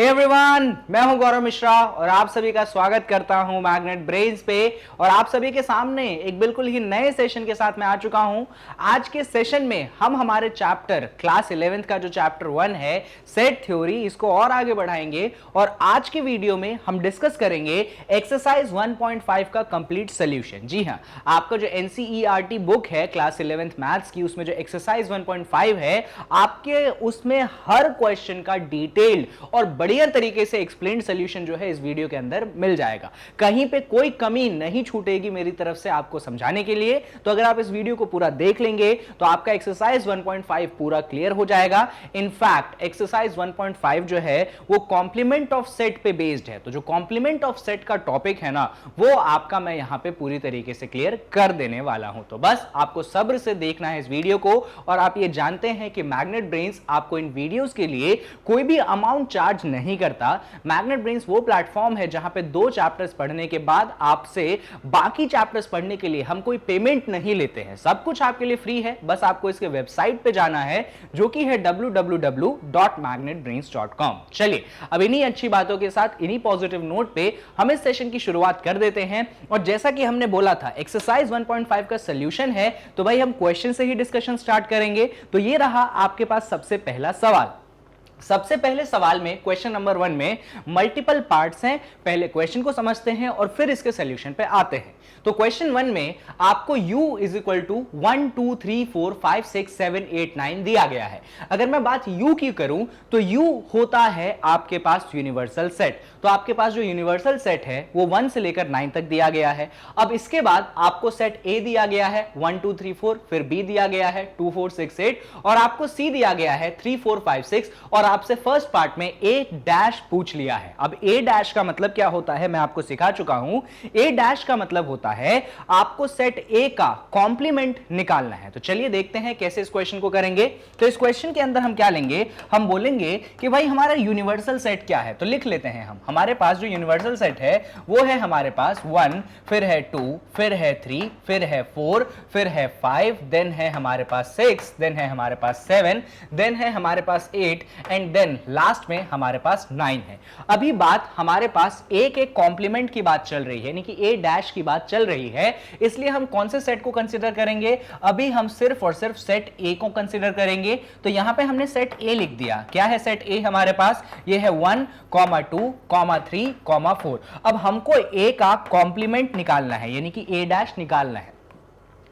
Hey everyone, मैं हूं गौरव मिश्रा और आप सभी का स्वागत करता हूं मैग्नेट ब्रेन्स पे। और आप सभी के सामने एक बिल्कुल ही नए सेशन के साथ मैं आ चुका हूं। आज के सेशन में हम हमारे चैप्टर क्लास 11th का जो चैप्टर 1 है सेट थ्योरी, इसको और आगे बढ़ाएंगे। और आज के वीडियो में हम डिस्कस करेंगे एक्सरसाइज 1.5 का कंप्लीट सोल्यूशन। जी हां, आपका जो एनसीईआरटी बुक है क्लास 11th मैथ्स की, उसमें जो एक्सरसाइज 1.5 है, आपके उसमें हर क्वेश्चन का डिटेल्ड और बढ़िया तरीके से एक्सप्लेन्ड सॉल्यूशन जो है इस वीडियो के अंदर मिल जाएगा। कहीं पे कोई कमी नहीं छूटेगी मेरी तरफ से आपको समझाने के लिए। तो अगर आप इस वीडियो को पूरा देख लेंगे तो आपका एक्सरसाइज 1.5 पूरा क्लियर हो जाएगा। इनफैक्ट एक्सरसाइज 1.5 जो है वो कॉम्प्लीमेंट ऑफ सेट पे बेस्ड है। तो जो कॉम्प्लीमेंट ऑफ सेट का टॉपिक है ना, वो आपका मैं यहां पे पूरी तरीके से क्लियर कर देने वाला हूं। तो बस आपको सब्र से देखना है इस वीडियो को। और आप ये जानते हैं कि मैग्नेट ब्रेन्स आपको इन वीडियोस के लिए कोई भी अमाउंट चार्ज नहीं करता। मैग्नेट ब्रेन्स वो प्लेटफॉर्म है जहां पे 2 चैप्टर्स पढ़ने के बाद आपसे बाकी चैप्टर्स पढ़ने के लिए हम कोई पेमेंट नहीं लेते हैं। सब कुछ आपके लिए फ्री है। बस आपको इसके वेबसाइट पे जाना है जो कि है www.magnetbrains.com। चलिए अब इन्हीं अच्छी बातों के साथ, इन्हीं पॉजिटिव नोट पे हम इस सेशन की शुरुआत कर देते हैं। और जैसा कि हमने बोला था एक्सरसाइज 1.5 का सॉल्यूशन है, तो भाई हम क्वेश्चन से ही डिस्कशन स्टार्ट करेंगे। तो ये रहा आपके पास सबसे पहला सवाल। सबसे पहले सवाल में क्वेश्चन नंबर 1 में मल्टीपल पार्ट्स हैं। पहले क्वेश्चन को समझते हैं और फिर इसके सॉल्यूशन पे आते हैं। तो क्वेश्चन 1 में आपको u इज इक्वल टू 1 2 3 4 5 6 7 8 9 दिया गया है। अगर मैं बात u की करूं तो u होता है आपके पास यूनिवर्सल सेट। तो आपके पास जो यूनिवर्सल सेट है वो 1 से लेकर 9 तक दिया गया है। अब इसके बाद आपको सेट a दिया गया है 1 2 3 4, फिर b दिया गया है 2 4 6 8, और आपको c दिया गया है 3 4 5 6। और आपसे फर्स्ट पार्ट में a डैश पूछ लिया है। अब a डैश का मतलब क्या होता है मैं आपको सिखा चुका हूं। a डैश का मतलब होता है आपको सेट a का कॉम्प्लीमेंट निकालना है। तो चलिए देखते हैं कैसे इस क्वेश्चन को करेंगे। तो इस क्वेश्चन के अंदर हम क्या लेंगे, हम बोलेंगे कि भाई हमारा यूनिवर्सल सेट क्या है। तो लिख लेते हैं हम, हमारे पास जो यूनिवर्सल सेट है वो है हमारे पास 1, फिर है 2, फिर है 3, फिर है 4, फिर है 5, देन है हमारे पास 6, देन है हमारे पास 7, देन है हमारे पास 8, एंड देन लास्ट में हमारे पास 9 है। अभी बात हमारे पास a के कॉम्प्लीमेंट की बात चल रही है, यानी कि a डैश की बात चल रही है। इसलिए हम कौन से सेट को कंसीडर करेंगे, अभी हम सिर्फ और सिर्फ सेट a को कंसीडर करेंगे। तो यहां पे हमने सेट a लिख दिया। क्या है सेट a हमारे पास, ये है 1, 2, 3, 4। अब हमको a का कॉम्प्लीमेंट निकालना है, यानी कि a डैश निकालना है।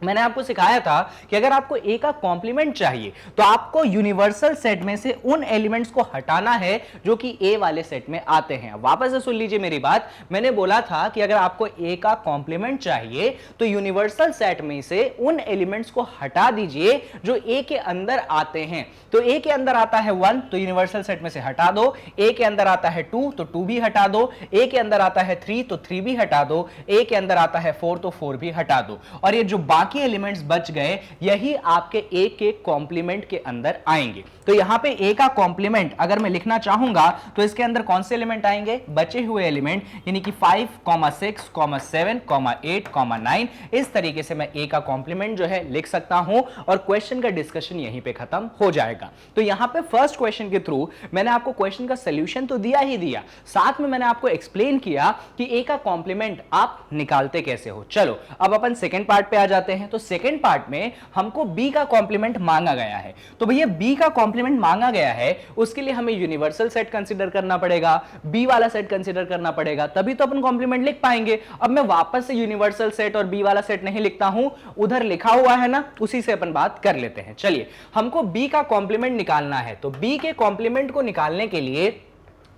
मैंने आपको सिखाया था कि अगर आपको a का कॉम्प्लीमेंट चाहिए तो आपको यूनिवर्सल सेट में से उन एलिमेंट्स को हटाना है जो कि a वाले सेट में आते हैं। वापस से सुन लीजिए मेरी बात। मैंने बोला था कि अगर आपको a का कॉम्प्लीमेंट चाहिए तो यूनिवर्सल सेट में से उन एलिमेंट्स को हटा दीजिए जो a के अंदर आते हैं। तो a के अंदर आता है 1, तो यूनिवर्सल सेट में से हटा दो। a के अंदर आता है 2, तो 2 भी हटा दो। a के अंदर आता है 3, तो 3 भी हटा दो। a के अंदर आता है 4, तो 4 भी हटा दो। और ये जो बाकी एलिमेंट्स बच गए, यही आपके a के कॉम्प्लीमेंट के अंदर आएंगे। तो यहां पे a का कॉम्प्लीमेंट अगर मैं लिखना चाहूंगा तो इसके अंदर कौन से एलिमेंट आएंगे, बचे हुए एलिमेंट, यानी कि 5, 6, 7, 8, 9। इस तरीके से मैं a का कॉम्प्लीमेंट जो है लिख सकता हूं और क्वेश्चन का डिस्कशन यहीं पे खत्म हो जाएगा। तो यहां पे फर्स्ट क्वेश्चन के थ्रू मैंने आपको क्वेश्चन का सॉल्यूशन तो दिया ही दिया, साथ में मैंने आपको एक्सप्लेन किया कि a का कॉम्प्लीमेंट आप निकालते कैसे हो। चलो अब अपन सेकेंड पार्ट पे आ जाते हैं। तो सेकेंड पार्ट में हमको b का कॉम्प्लीमेंट मांगा गया है। तो भैया b का कॉम्प्लीमेंट मांगा गया है, उसके लिए हमें यूनिवर्सल सेट कंसीडर करना पड़ेगा, b वाला सेट कंसीडर करना पड़ेगा, तभी तो अपन कॉम्प्लीमेंट लिख पाएंगे। अब मैं वापस से यूनिवर्सल सेट और b वाला सेट नहीं लिखता हूं, उधर लिखा हुआ है ना, उसी से अपन बात कर लेते हैं। चलिए हमको b का कॉम्प्लीमेंट निकालना है। तो b के कॉम्प्लीमेंट को निकालने के लिए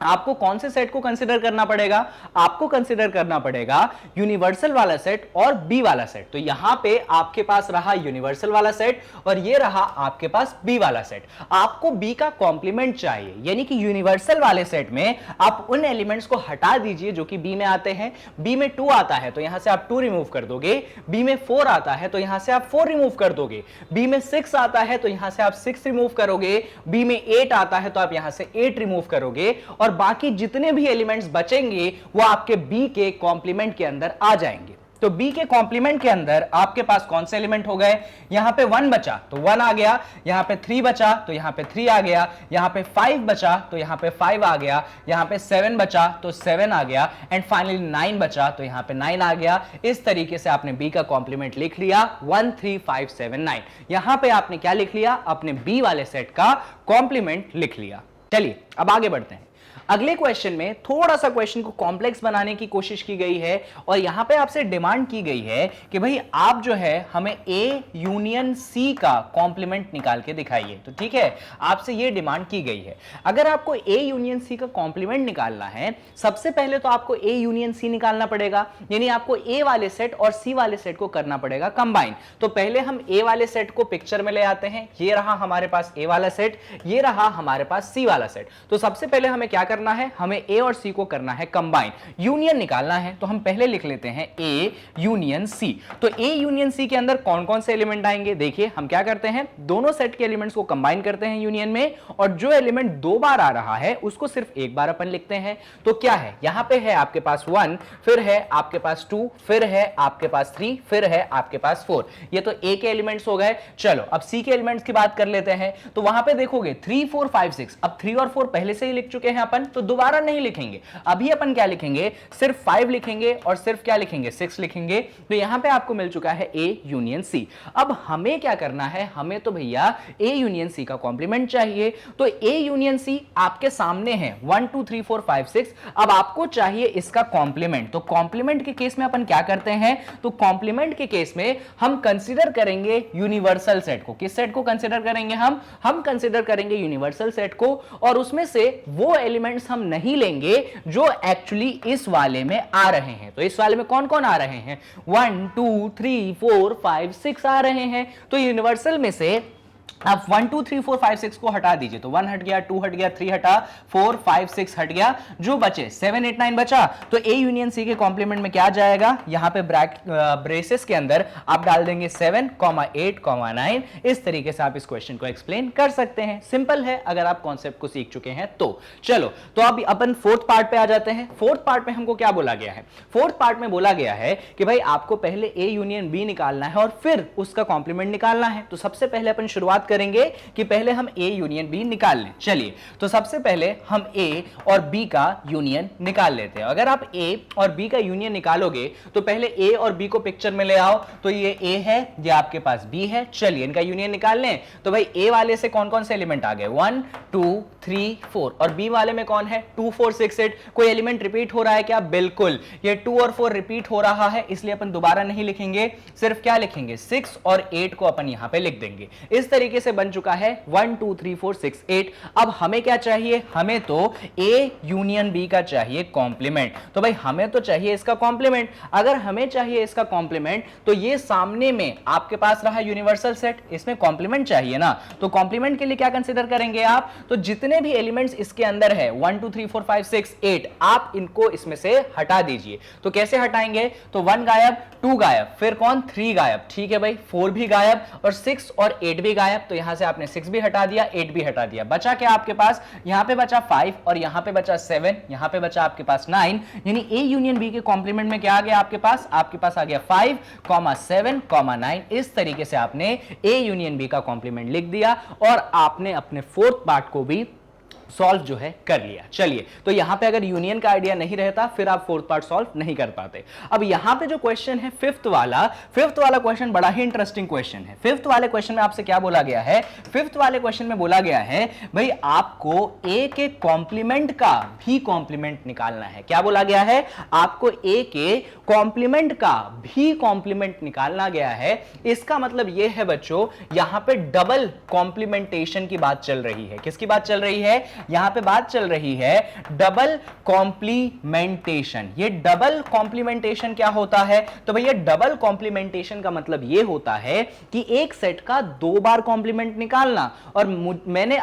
आपको कौन से सेट को कंसीडर करना पड़ेगा, आपको कंसीडर करना पड़ेगा यूनिवर्सल वाला सेट और बी वाला सेट। तो यहां पे आपके पास रहा यूनिवर्सल वाला सेट और ये रहा आपके पास बी वाला सेट। आपको बी का कॉम्प्लीमेंट चाहिए, यानी कि यूनिवर्सल वाले सेट में आप उन एलिमेंट्स को हटा दीजिए जो कि बी में आते हैं। बी में 2 आता है तो यहां से आप 2 रिमूव कर दोगे। बी में 4 आता है तो यहां से आप 4 रिमूव कर दोगे। बी में 6 आता है तो यहां से आप 6 रिमूव करोगे। बी में 8 आता है तो आप यहां से 8 रिमूव करोगे और बाकी जितने भी एलिमेंट्स बचेंगे वो आपके बी के कॉम्प्लीमेंट के अंदर आ जाएंगे। तो बी के कॉम्प्लीमेंट के अंदर आपके पास कौन से एलिमेंट हो गए, यहां पे 1 बचा तो 1 आ गया, यहां पे 3 बचा तो यहां पे 3 आ गया, यहां पे 5 बचा तो यहां पे 5 आ गया, यहां पे 7 बचा तो 7 आ गया, एंड फाइनली 9 बचा तो यहां पे 9 आ गया। इस तरीके से आपने बी का कॉम्प्लीमेंट लिख लिया 1 3 5 7 9। यहां पे आपने क्या लिख लिया, अपने बी वाले सेट का कॉम्प्लीमेंट लिख लिया। चलिए अब आगे बढ़ते हैं। अगले क्वेश्चन में थोड़ा सा क्वेश्चन को कॉम्प्लेक्स बनाने की कोशिश की गई है और यहां पे आपसे डिमांड की गई है कि भाई आप जो है हमें ए यूनियन सी का कॉम्प्लीमेंट निकाल के दिखाइए। तो ठीक है, आपसे ये डिमांड की गई है। अगर आपको ए यूनियन सी का कॉम्प्लीमेंट निकालना है, सबसे पहले तो आपको ए यूनियन सी निकालना पड़ेगा, यानी आपको ए वाले सेट और सी वाले सेट को करना पड़ेगा कंबाइन। तो पहले हम ए वाले सेट को पिक्चर में ले आते हैं। ये रहा हमारे पास ए वाला सेट, ये रहा हमारे पास सी वाला सेट। तो सबसे पहले हमें क्या करना है, हमें ए और सी को करना है कंबाइन, यूनियन निकालना है। तो हम पहले लिख लेते हैं ए यूनियन सी। तो ए यूनियन सी के अंदर कौन कौन से एलिमेंट आएंगे, देखिए हम क्या करते हैं, दोनों सेट के एलिमेंट्स को कंबाइन करते हैं यूनियन में, और जो एलिमेंट 2 बार आ रहा है उसको सिर्फ एक बार अपन लिखते हैं। तो क्या है, यहां पे है आपके पास 1, फिर है आपके पास 2, फिर है आपके पास 3, फिर है आपके पास 4। ये तो ए के एलिमेंट्स हो गए। चलो अब सी के एलिमेंट्स की बात कर लेते हैं। तो वहां पे देखोगे 3 4 5 6, अब 3 और 4 पहले से ही लिख चुके हैं अपन, तो दोबारा नहीं लिखेंगे। अभी अपन क्या लिखेंगे, सिर्फ 5 लिखेंगे और सिर्फ क्या लिखेंगे, 6 लिखेंगे। तो यहां पे आपको मिल चुका है ए यूनियन सी। अब हमें क्या करना है, हमें तो भैया ए यूनियन सी का कॉम्प्लीमेंट चाहिए। तो ए यूनियन सी आपके सामने है 1 2 3 4 5 6। अब आपको चाहिए इसका कॉम्प्लीमेंट। तो कॉम्प्लीमेंट के केस में अपन क्या करते हैं, तो कॉम्प्लीमेंट के केस में हम कंसीडर करेंगे यूनिवर्सल सेट को। किस सेट को कंसीडर करेंगे, हम कंसीडर करेंगे यूनिवर्सल सेट को, और उसमें से वो एलिमेंट्स हम नहीं लेंगे जो एक्चुअली इस वाले में आ रहे हैं। तो इस वाले में कौन कौन आ रहे हैं, 1 2 3 4 5 6 आ रहे हैं। तो यूनिवर्सल में से आप 1 2 3 4 5 6 को हटा दीजिए। तो 1 हट गया, 2 हट गया, 3 हटा, 4 5 6 हट गया, जो बचे 7 8 9 बचा। तो ए यूनियन सी के कॉम्प्लीमेंट में क्या जाएगा, यहां पे ब्रेसेस के अंदर आप डाल देंगे 7 8 9। इस तरीके से आप इस क्वेश्चन को एक्सप्लेन कर सकते हैं। सिंपल है अगर आप कॉन्सेप्ट को सीख चुके हैं तो। चलो तो अब अपन फोर्थ पार्ट पे आ जाते हैं। फोर्थ पार्ट में हमको क्या बोला गया है, फोर्थ पार्ट में बोला गया है कि भाई आपको पहले ए यूनियन बी निकालना है और फिर उसका कॉम्प्लीमेंट निकालना है। तो सबसे पहले अपन शुरुआत करेंगे कि पहले हम ए यूनियन बी निकाल लें। चलिए तो सबसे पहले हम ए और बी का यूनियन निकाल लेते हैं। अगर आप ए और बी का यूनियन निकालोगे तो पहले ए और बी को पिक्चर में ले आओ। तो ये ए है, ये आपके पास बी है। चलिए इनका यूनियन निकाल लें। तो भाई ए वाले से कौन कौन से एलिमेंट आ गए, 1 2 3 4, और बी वाले में कौन है, 2 4 6 8। कोई एलिमेंट रिपीट हो रहा है क्या, बिल्कुल, ये 2 और 4 रिपीट हो रहा है, इसलिए अपन दोबारा नहीं लिखेंगे, सिर्फ क्या लिखेंगे, 6 और 8 को अपन यहां पे लिख देंगे। इस तरीके से बन चुका है 1 2 3 4 6 8। अब हमें क्या चाहिए, हमें तो ए यूनियन बी का चाहिए कॉम्प्लीमेंट। तो भाई हमें तो चाहिए इसका कॉम्प्लीमेंट। अगर हमें चाहिए इसका कॉम्प्लीमेंट तो ये सामने में आपके पास रहा यूनिवर्सल सेट, इसमें कॉम्प्लीमेंट चाहिए ना। तो कॉम्प्लीमेंट के लिए क्या कंसीडर करेंगे आप, तो जितने भी एलिमेंट्स इसके अंदर है 1 2 3 4 5 6 8, आप इनको इसमें से हटा दीजिए। तो कैसे हटाएंगे, तो 1 गायब, 2 गायब, फिर कौन, 3 गायब, ठीक है भाई, 4 भी गायब और 6 और 8 भी गायब। तो यहां से आपने 6 भी हटा दिया, 8 भी हटा दिया, बचा क्या आपके पास, यहां पे बचा 5 और यहां पे बचा 7, यहां पे बचा आपके पास 9। यानी ए यूनियन बी के कॉम्प्लीमेंट में क्या आ गया आपके पास आ गया 5 7 9। इस तरीके से आपने ए यूनियन बी का कॉम्प्लीमेंट लिख दिया और आपने अपने फोर्थ पार्ट को भी सॉल्व जो है कर लिया। चलिए तो यहां पे अगर यूनियन का आइडिया नहीं रहता फिर आप फोर्थ पार्ट सॉल्व नहीं कर पाते। अब यहां पे जो क्वेश्चन है फिफ्थ वाला क्वेश्चन बड़ा ही इंटरेस्टिंग क्वेश्चन है। फिफ्थ वाले क्वेश्चन में आपसे क्या बोला गया है, फिफ्थ वाले क्वेश्चन में बोला गया है भाई आपको ए के कॉम्प्लीमेंट का भी कॉम्प्लीमेंट निकालना है। क्या बोला गया है, आपको ए के कॉम्प्लीमेंट का भी कॉम्प्लीमेंट निकालना गया है। इसका मतलब यह है बच्चों, यहां पे डबल कॉम्प्लीमेंटेशन की बात चल रही है। किसकी बात चल रही है, यहां पे बात चल रही है डबल कॉम्प्लीमेंटेशन। ये डबल कॉम्प्लीमेंटेशन क्या होता है, तो भैया डबल कॉम्प्लीमेंटेशन का मतलब ये होता है कि एक सेट का 2 बार कॉम्प्लीमेंट निकालना। और मैंने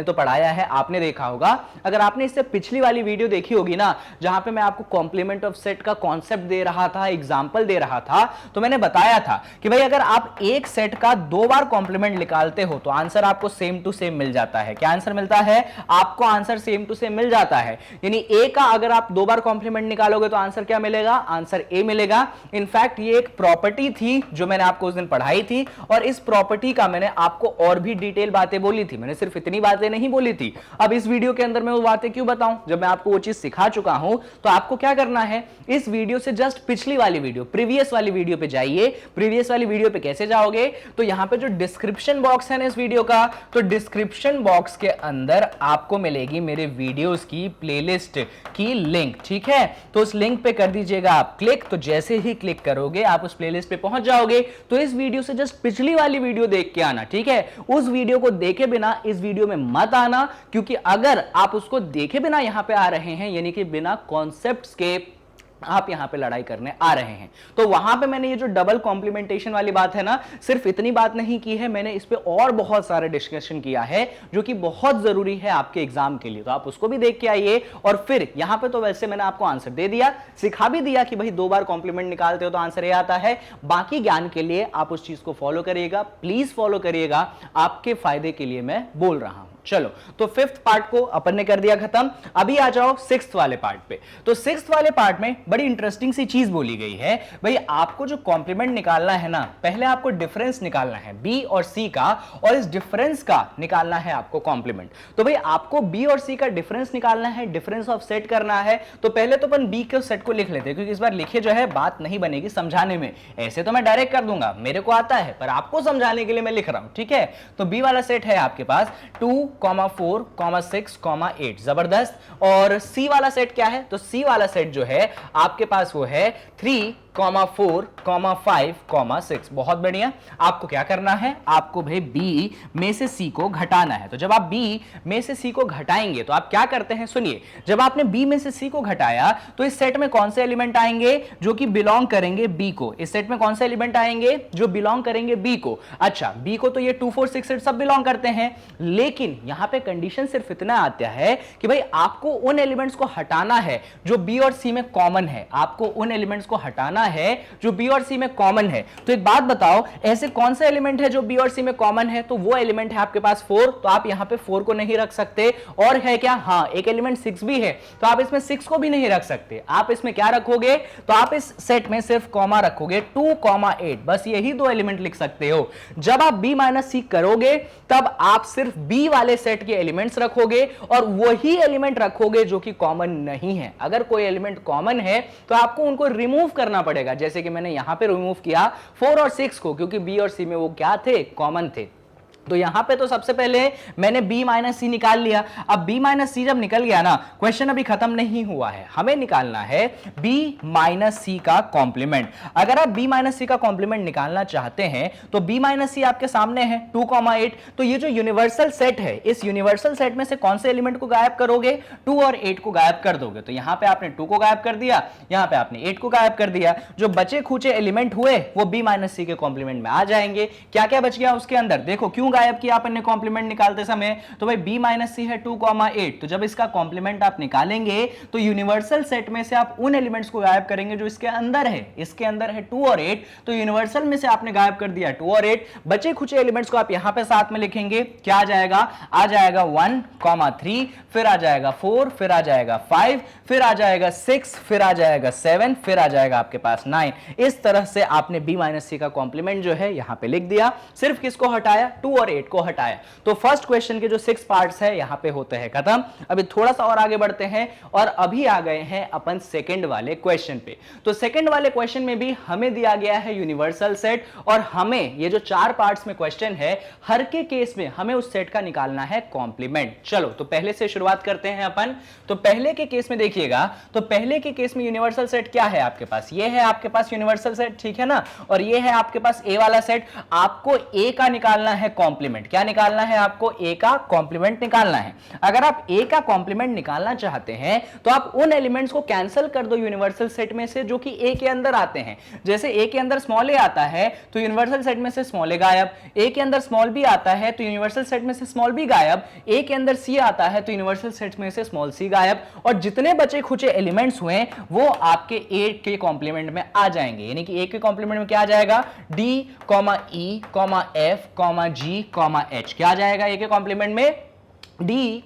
तो पढ़ाया है, आपने देखा होगा, अगर आपने इससे पिछली वाली वीडियो देखी होगी ना, जहां पे मैं आपको कॉम्प्लीमेंट ऑफ सेट का कॉन्सेप्ट दे रहा था, एग्जांपल दे रहा था, तो मैंने बताया था कि भाई अगर आप एक सेट का 2 बार कॉम्प्लीमेंट निकालते हो तो आंसर आपको सेम टू सेम मिल जाता है। क्या आंसर मिलता है, आपको आंसर सेम टू सेम मिल जाता है। यानी ए का अगर आप 2 बार कॉम्प्लीमेंट निकालोगे तो आंसर क्या मिलेगा, आंसर ए मिलेगा। इनफैक्ट ये एक प्रॉपर्टी थी जो मैंने आपको उस दिन पढ़ाई थी, और इस प्रॉपर्टी का मैंने आपको और भी डिटेल बातें बोली थी, मैंने सिर्फ इतनी बातें नहीं बोली थी। अब इस वीडियो के अंदर मैं वो बातें क्यों बताऊं, जब मैं आपको वो चीज सिखा चुका हूं। तो आपको क्या करना है, इस वीडियो से जस्ट पिछली वाली वीडियो, प्रीवियस वाली वीडियो पे जाइए। प्रीवियस वाली वीडियो पे कैसे जाओगे, तो यहां पे जो डिस्क्रिप्शन बॉक्स है ना इस वीडियो का, तो डिस्क्रिप्शन बॉक्स के अंदर आपको मिलेगी मेरे वीडियोस की प्लेलिस्ट की लिंक, ठीक है। तो उस लिंक पे कर दीजिएगा आप क्लिक, तो जैसे ही क्लिक करोगे आप उस प्लेलिस्ट पे पहुंच जाओगे। तो इस वीडियो से जस्ट पिछली वाली वीडियो देख के आना, ठीक है। उस वीडियो को देखे बिना इस वीडियो में मत आना, क्योंकि अगर आप उसको देखे बिना यहां पे आ रहे हैं, यानी कि बिना कॉन्सेप्ट्स के आप यहां पे लड़ाई करने आ रहे हैं, तो वहां पे मैंने ये जो डबल कॉम्प्लीमेंटेशन वाली बात है ना, सिर्फ इतनी बात नहीं की है, मैंने इस पे और बहुत सारे डिस्कशन किया है जो कि बहुत जरूरी है आपके एग्जाम के लिए। तो आप उसको भी देख के आइए। और फिर यहां पे तो वैसे मैंने आपको आंसर दे दिया, सिखा भी दिया कि भाई 2 बार कॉम्प्लीमेंट निकालते हो तो आंसर ये आता है। बाकी ज्ञान के लिए आप उस चीज को फॉलो करिएगा, प्लीज फॉलो करिएगा, आपके फायदे के लिए मैं बोल रहा हूं। चलो, तो 5th पार्ट को अपन ने कर दिया खत्म। अभी आ जाओ 6th वाले पार्ट पे। तो 6th वाले पार्ट में बड़ी इंटरेस्टिंग सी चीज बोली गई है, भाई आपको जो कॉम्प्लीमेंट निकालना है ना, पहले आपको डिफरेंस निकालना है बी और सी का, और इस डिफरेंस का निकालना है आपको कॉम्प्लीमेंट। तो भाई आपको बी और सी का डिफरेंस निकालना है, डिफरेंस ऑफ सेट करना है। तो पहले तो अपन बी के सेट को लिख लेते हैं, क्योंकि इस बार लिखे जो है बात नहीं बनेगी समझाने में। ऐसे तो मैं डायरेक्ट कर दूंगा, मेरे को आता है, पर आपको समझाने के लिए मैं लिख रहा हूं, ठीक है। तो बी वाला सेट है आपके पास 2, 4, 6, 8, जबरदस्त। और सी वाला सेट क्या है, तो सी वाला सेट जो है आपके पास वो है 3, 4, 5, 6। बहुत बढ़िया। आपको क्या करना है, आपको भाई बी में से सी को घटाना है। तो जब आप बी में से सी को घटाएंगे तो आप क्या करते हैं, सुनिए। जब आपने बी में से सी को घटाया तो इस सेट में कौन से एलिमेंट आएंगे जो कि बिलोंग करेंगे बी को। इस सेट में कौन से एलिमेंट आएंगे जो बिलोंग करेंगे बी को। अच्छा, बी को तो ये 2, 4, 6, 8 सब बिलोंग करते हैं, लेकिन यहां पे कंडीशन सिर्फ इतना आता है कि भाई आपको उन एलिमेंट्स को हटाना है जो बी और सी में कॉमन है। आपको उन एलिमेंट्स को हटाना है जो बी और सी में कॉमन है। तो एक बात बताओ, ऐसे कौन सा एलिमेंट है जो बी और सी में कॉमन है, तो वो एलिमेंट है आपके पास 4। तो आप यहां पे 4 को नहीं रख सकते। और है क्या, हां एक एलिमेंट 6 भी है, तो आप इसमें 6 को भी नहीं रख सकते। आप इसमें क्या रखोगे, तो आप इस सेट में सिर्फ कॉमा रखोगे 2, 8, बस यही 2 एलिमेंट लिख सकते हो। जब आप बी माइनस सी करोगे तब आप सिर्फ बी वाले सेट के एलिमेंट्स रखोगे और वही एलिमेंट रखोगे जो कि कॉमन नहीं है। अगर कोई एलिमेंट कॉमन है तो आपको उनको रिमूव करना पड़ेगा, जैसे कि मैंने यहां पे रिमूव किया 4 और 6 को, क्योंकि बी और सी में वो क्या थे, कॉमन थे। तो यहां पे तो सबसे पहले मैंने b माइनस सी निकाल लिया। अब b माइनस सी जब निकल गया ना, क्वेश्चन अभी खत्म नहीं हुआ है, हमें निकालना है b माइनस सी का कॉम्प्लीमेंट। अगर आप b माइनस सी का कॉम्प्लीमेंट निकालना चाहते हैं तो b माइनस सी आपके सामने है 2, 8। तो ये जो यूनिवर्सल सेट है, इस यूनिवर्सल सेट में से कौन से एलिमेंट को गायब करोगे, 2 और 8 को गायब कर दोगे। तो यहां पे आपने 2 को गायब कर दिया, यहां पे आपने 8 को गायब कर दिया। जो बचे खुचे एलिमेंट हुए वो b माइनस सी के कॉम्प्लीमेंट में आ जाएंगे। क्या क्या बच गया उसके अंदर, देखो क्यों गायब किया अपन ने कॉम्प्लीमेंट निकालते समय, तो भाई b माइनस सी है 2, 8। तो जब इसका कॉम्प्लीमेंट आप निकालेंगे तो यूनिवर्सल सेट में से आप उन एलिमेंट्स को गायब करेंगे जो इसके अंदर है। इसके अंदर है 2 और 8, तो यूनिवर्सल में से आपने गायब कर दिया 2 और 8। बचे खुचे एलिमेंट्स को आप यहां पे साथ में लिखेंगे, क्या आ जाएगा, 1, 3, फिर आ जाएगा 4, फिर आ जाएगा 5, फिर आ जाएगा 6, फिर आ जाएगा 7, फिर आ जाएगा आपके पास 9। इस तरह से आपने b माइनस सी का कॉम्प्लीमेंट जो है यहां पे लिख दिया। सिर्फ किसको हटाया, 2 और 8 को हटाया। तो फर्स्ट क्वेश्चन के जो 6 पार्ट्स है यहां पे होते हैं खत्म। अभी थोड़ा सा और आगे बढ़ते हैं और अभी आ गए हैं अपन सेकंड वाले क्वेश्चन पे। तो सेकंड वाले क्वेश्चन में भी हमें दिया गया है यूनिवर्सल सेट, और हमें ये जो 4 पार्ट्स में क्वेश्चन है, हर के केस में हमें उस सेट का निकालना है कॉम्प्लीमेंट। चलो, तो पहले से शुरुआत करते हैं अपन। तो पहले के केस में देखिएगा, तो पहले के केस में यूनिवर्सल सेट क्या है आपके पास, ये है आपके पास यूनिवर्सल सेट, ठीक है ना। और ये है आपके पास ए वाला सेट। आपको ए का निकालना है कॉम्प्लीमेंट। क्या निकालना है, आपको ए का कॉम्प्लीमेंट निकालना है। अगर आप ए का कॉम्प्लीमेंट निकालना चाहते हैं तो आप उन एलिमेंट्स को कैंसिल कर दो यूनिवर्सल सेट में से जो कि ए के अंदर आते हैं। जैसे ए के अंदर स्मॉल ए आता है तो यूनिवर्सल सेट में से स्मॉल ए गायब, ए के अंदर स्मॉल बी आता है तो यूनिवर्सल सेट में से स्मॉल बी गायब, ए के अंदर सी आता है तो यूनिवर्सल सेट में से स्मॉल सी गायब, और जितने बचे खुचे एलिमेंट्स हुए वो आपके ए के कॉम्प्लीमेंट में आ जाएंगे। यानी कि ए के कॉम्प्लीमेंट में क्या आ जाएगा, डी, ई, एफ, जी, एच क्या आ जाएगा ए के कॉम्प्लीमेंट में, D,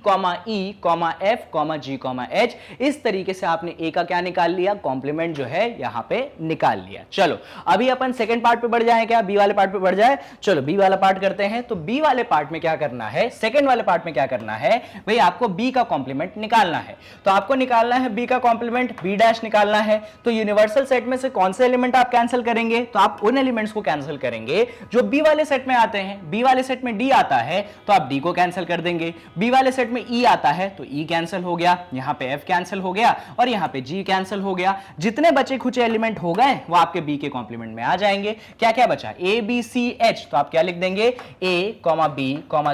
E, F, G, H, इस तरीके से आपने A का क्या निकाल लिया, कॉम्प्लीमेंट जो है यहां पे निकाल लिया। चलो अभी अपन सेकंड पार्ट पे बढ़ जाए, क्या B वाले पार्ट पे बढ़ जाए? चलो B वाला पार्ट करते हैं। तो B वाले पार्ट में क्या करना है, सेकंड वाले पार्ट में क्या करना है भाई, आपको B का कॉम्प्लीमेंट निकालना है। तो आपको निकालना है B का कॉम्प्लीमेंट, B डैश निकालना है। तो यूनिवर्सल सेट में से कौन से एलिमेंट आप कैंसिल करेंगे, तो आप उन एलिमेंट्स को कैंसिल करेंगे जो B वाले सेट में आते हैं। B वाले सेट में D आता है तो आप D को कैंसिल कर देंगे। B वाले सेट में E आता है तो E कैंसिल हो गया, यहां पे F कैंसिल हो गया और यहां पे G कैंसिल हो गया। जितने बचे खुचे एलिमेंट हो गए वो आपके B के कॉम्प्लीमेंट में आ जाएंगे। क्या क्या बचा, A B C H, तो आप क्या लिख देंगे, A, B,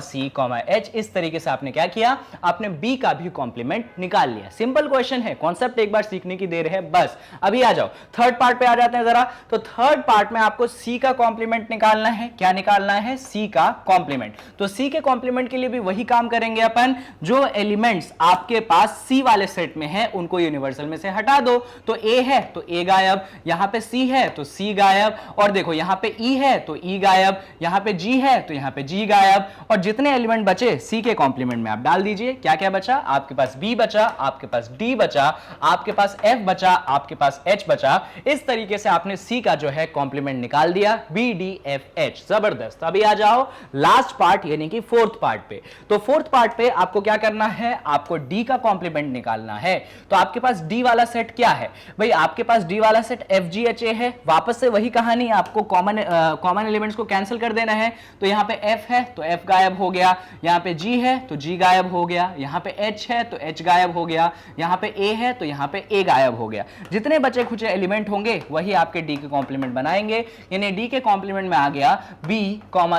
C, H। इस तरीके से आपने क्या किया, आपने B का भी कॉम्प्लीमेंट निकाल लिया। सिंपल क्वेश्चन है, कॉन्सेप्ट एक बार सीखने की देर है बस। अभी आ जाओ थर्ड पार्ट पे आ जाते हैं जरा। तो थर्ड पार्ट में आपको C का कॉम्प्लीमेंट निकालना है। क्या निकालना है, C का कॉम्प्लीमेंट। तो C के कॉम्प्लीमेंट के लिए भी वही काम करेंगे अपन, जो एलिमेंट्स आपके पास C वाले सेट में है उनको यूनिवर्सल में से हटा दो। तो A है तो A गायब, यहां पे C है तो C गायब, और देखो यहां पे E है तो E गायब, यहां पे G है तो यहां पे G गायब, और जितने एलिमेंट बचे C के कॉम्प्लीमेंट में आप डाल दीजिए। क्या क्या बचा, आपके पास B बचा, आपके पास D बचा, आपके पास F बचा, आपके पास H बचा। इस तरीके से आपने C का जो है कॉम्प्लीमेंट निकाल दिया, B D F H। जबरदस्त। अभी आ जाओ लास्ट पार्ट यानी कि फोर्थ पार्ट पे। तो फोर्थ पार्ट पे आपको क्या करना है, आपको D का कॉम्प्लीमेंट निकालना है। तो आपके पास D वाला सेट क्या है भाई, आपके पास D वाला set F G H A है। वापस से वही कहानी, आपको कॉमन एलिमेंट्स को कैंसिल कर देना है। तो यहां पे F है तो F गायब हो गया, यहां पे G है तो G गायब हो गया, यहां पे H है तो H गायब हो गया, यहां पे A है तो यहां पे A गायब हो गया। जितने बचे खुचे एलिमेंट होंगे वही आपके D के कॉम्प्लीमेंट बनाएंगे। यानी D के कॉम्प्लीमेंट में आ गया B,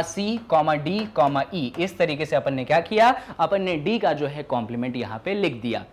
C, D, E। इस तरीके से अपन ने क्या किया, अपन ने D का जो है कॉम्प्लीमेंट यहां पे लिख दिया।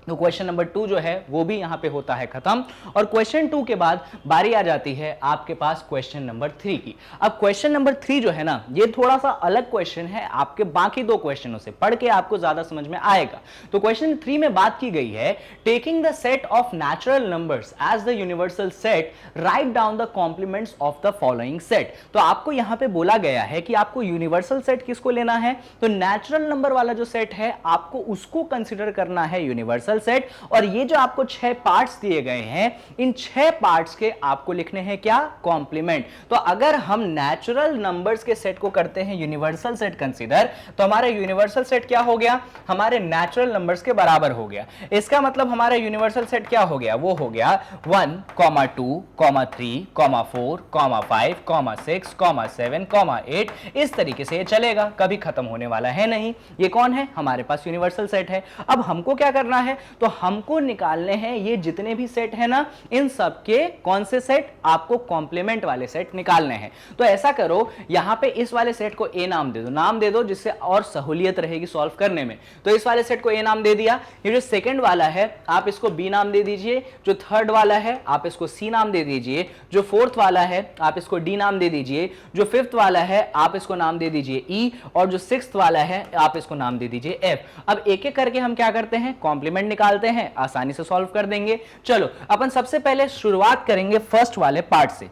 तो क्वेश्चन नंबर 2 जो है वो भी यहां पे होता है खत्म। और क्वेश्चन 2 के बाद बारी आ जाती है आपके पास क्वेश्चन नंबर 3 की। अब क्वेश्चन नंबर 3 जो है ना, ये थोड़ा सा अलग क्वेश्चन है आपके बाकी दो क्वेश्चनों से, पढ़ के आपको ज्यादा समझ में आएगा। तो क्वेश्चन 3 में बात की गई है, taking the set of natural numbers as the universal set, write down the complements of the following set. तो आपको यहां पे बोला गया है कि आपको यूनिवर्सल सेट किसको लेना है, तो नेचुरल नंबर वाला जो सेट है आपको उसको कंसिडर करना है यूनिवर्सल सेट। और ये जो आपको 6 पार्ट्स दिए गए हैं, इन 6 पार्ट्स के आपको लिखने हैं क्या, कॉम्प्लीमेंट। तो अगर हम नेचुरल नंबर्स के सेट को करते हैं यूनिवर्सल सेट कंसीडर, तो हमारा यूनिवर्सल सेट क्या हो गया, हमारे नेचुरल नंबर्स के बराबर हो गया। इसका मतलब हमारा यूनिवर्सल सेट क्या हो गया, वो हो गया 1, 2, 3, 4, 5, 6, 7, 8। इस तरीके से ये चलेगा, कभी खत्म होने वाला है नहीं। ये कौन है, हमारे पास यूनिवर्सल सेट है। अब हमको क्या करना है, तो हमको निकालने हैं ये जितने भी सेट है ना, इन सब के कौन से सेट, आपको कॉम्प्लीमेंट वाले सेट निकालने हैं। तो ऐसा करो, यहां पे इस वाले सेट को ए नाम दे दो जिससे और सहूलियत रहेगी सॉल्व करने में। तो इस वाले सेट को ए नाम दे दिया। ये जो सेकंड वाला है आप इसको बी नाम दे दीजिए, जो थर्ड वाला है आप इसको सी नाम दे दीजिए, जो फोर्थ वाला है आप इसको डी नाम दे दीजिए, जो फिफ्थ वाला है आप इसको नाम दे दीजिए ई, और जो सिक्स्थ वाला है आप इसको नाम दे दीजिए एफ। अब एक एक करके हम क्या करते हैं, कॉम्प्लीमेंट निकालते हैं, आसानी से सॉल्व कर देंगे। चलो अपन सबसे पहले शुरुआत करेंगे फर्स्ट वाले पार्ट से।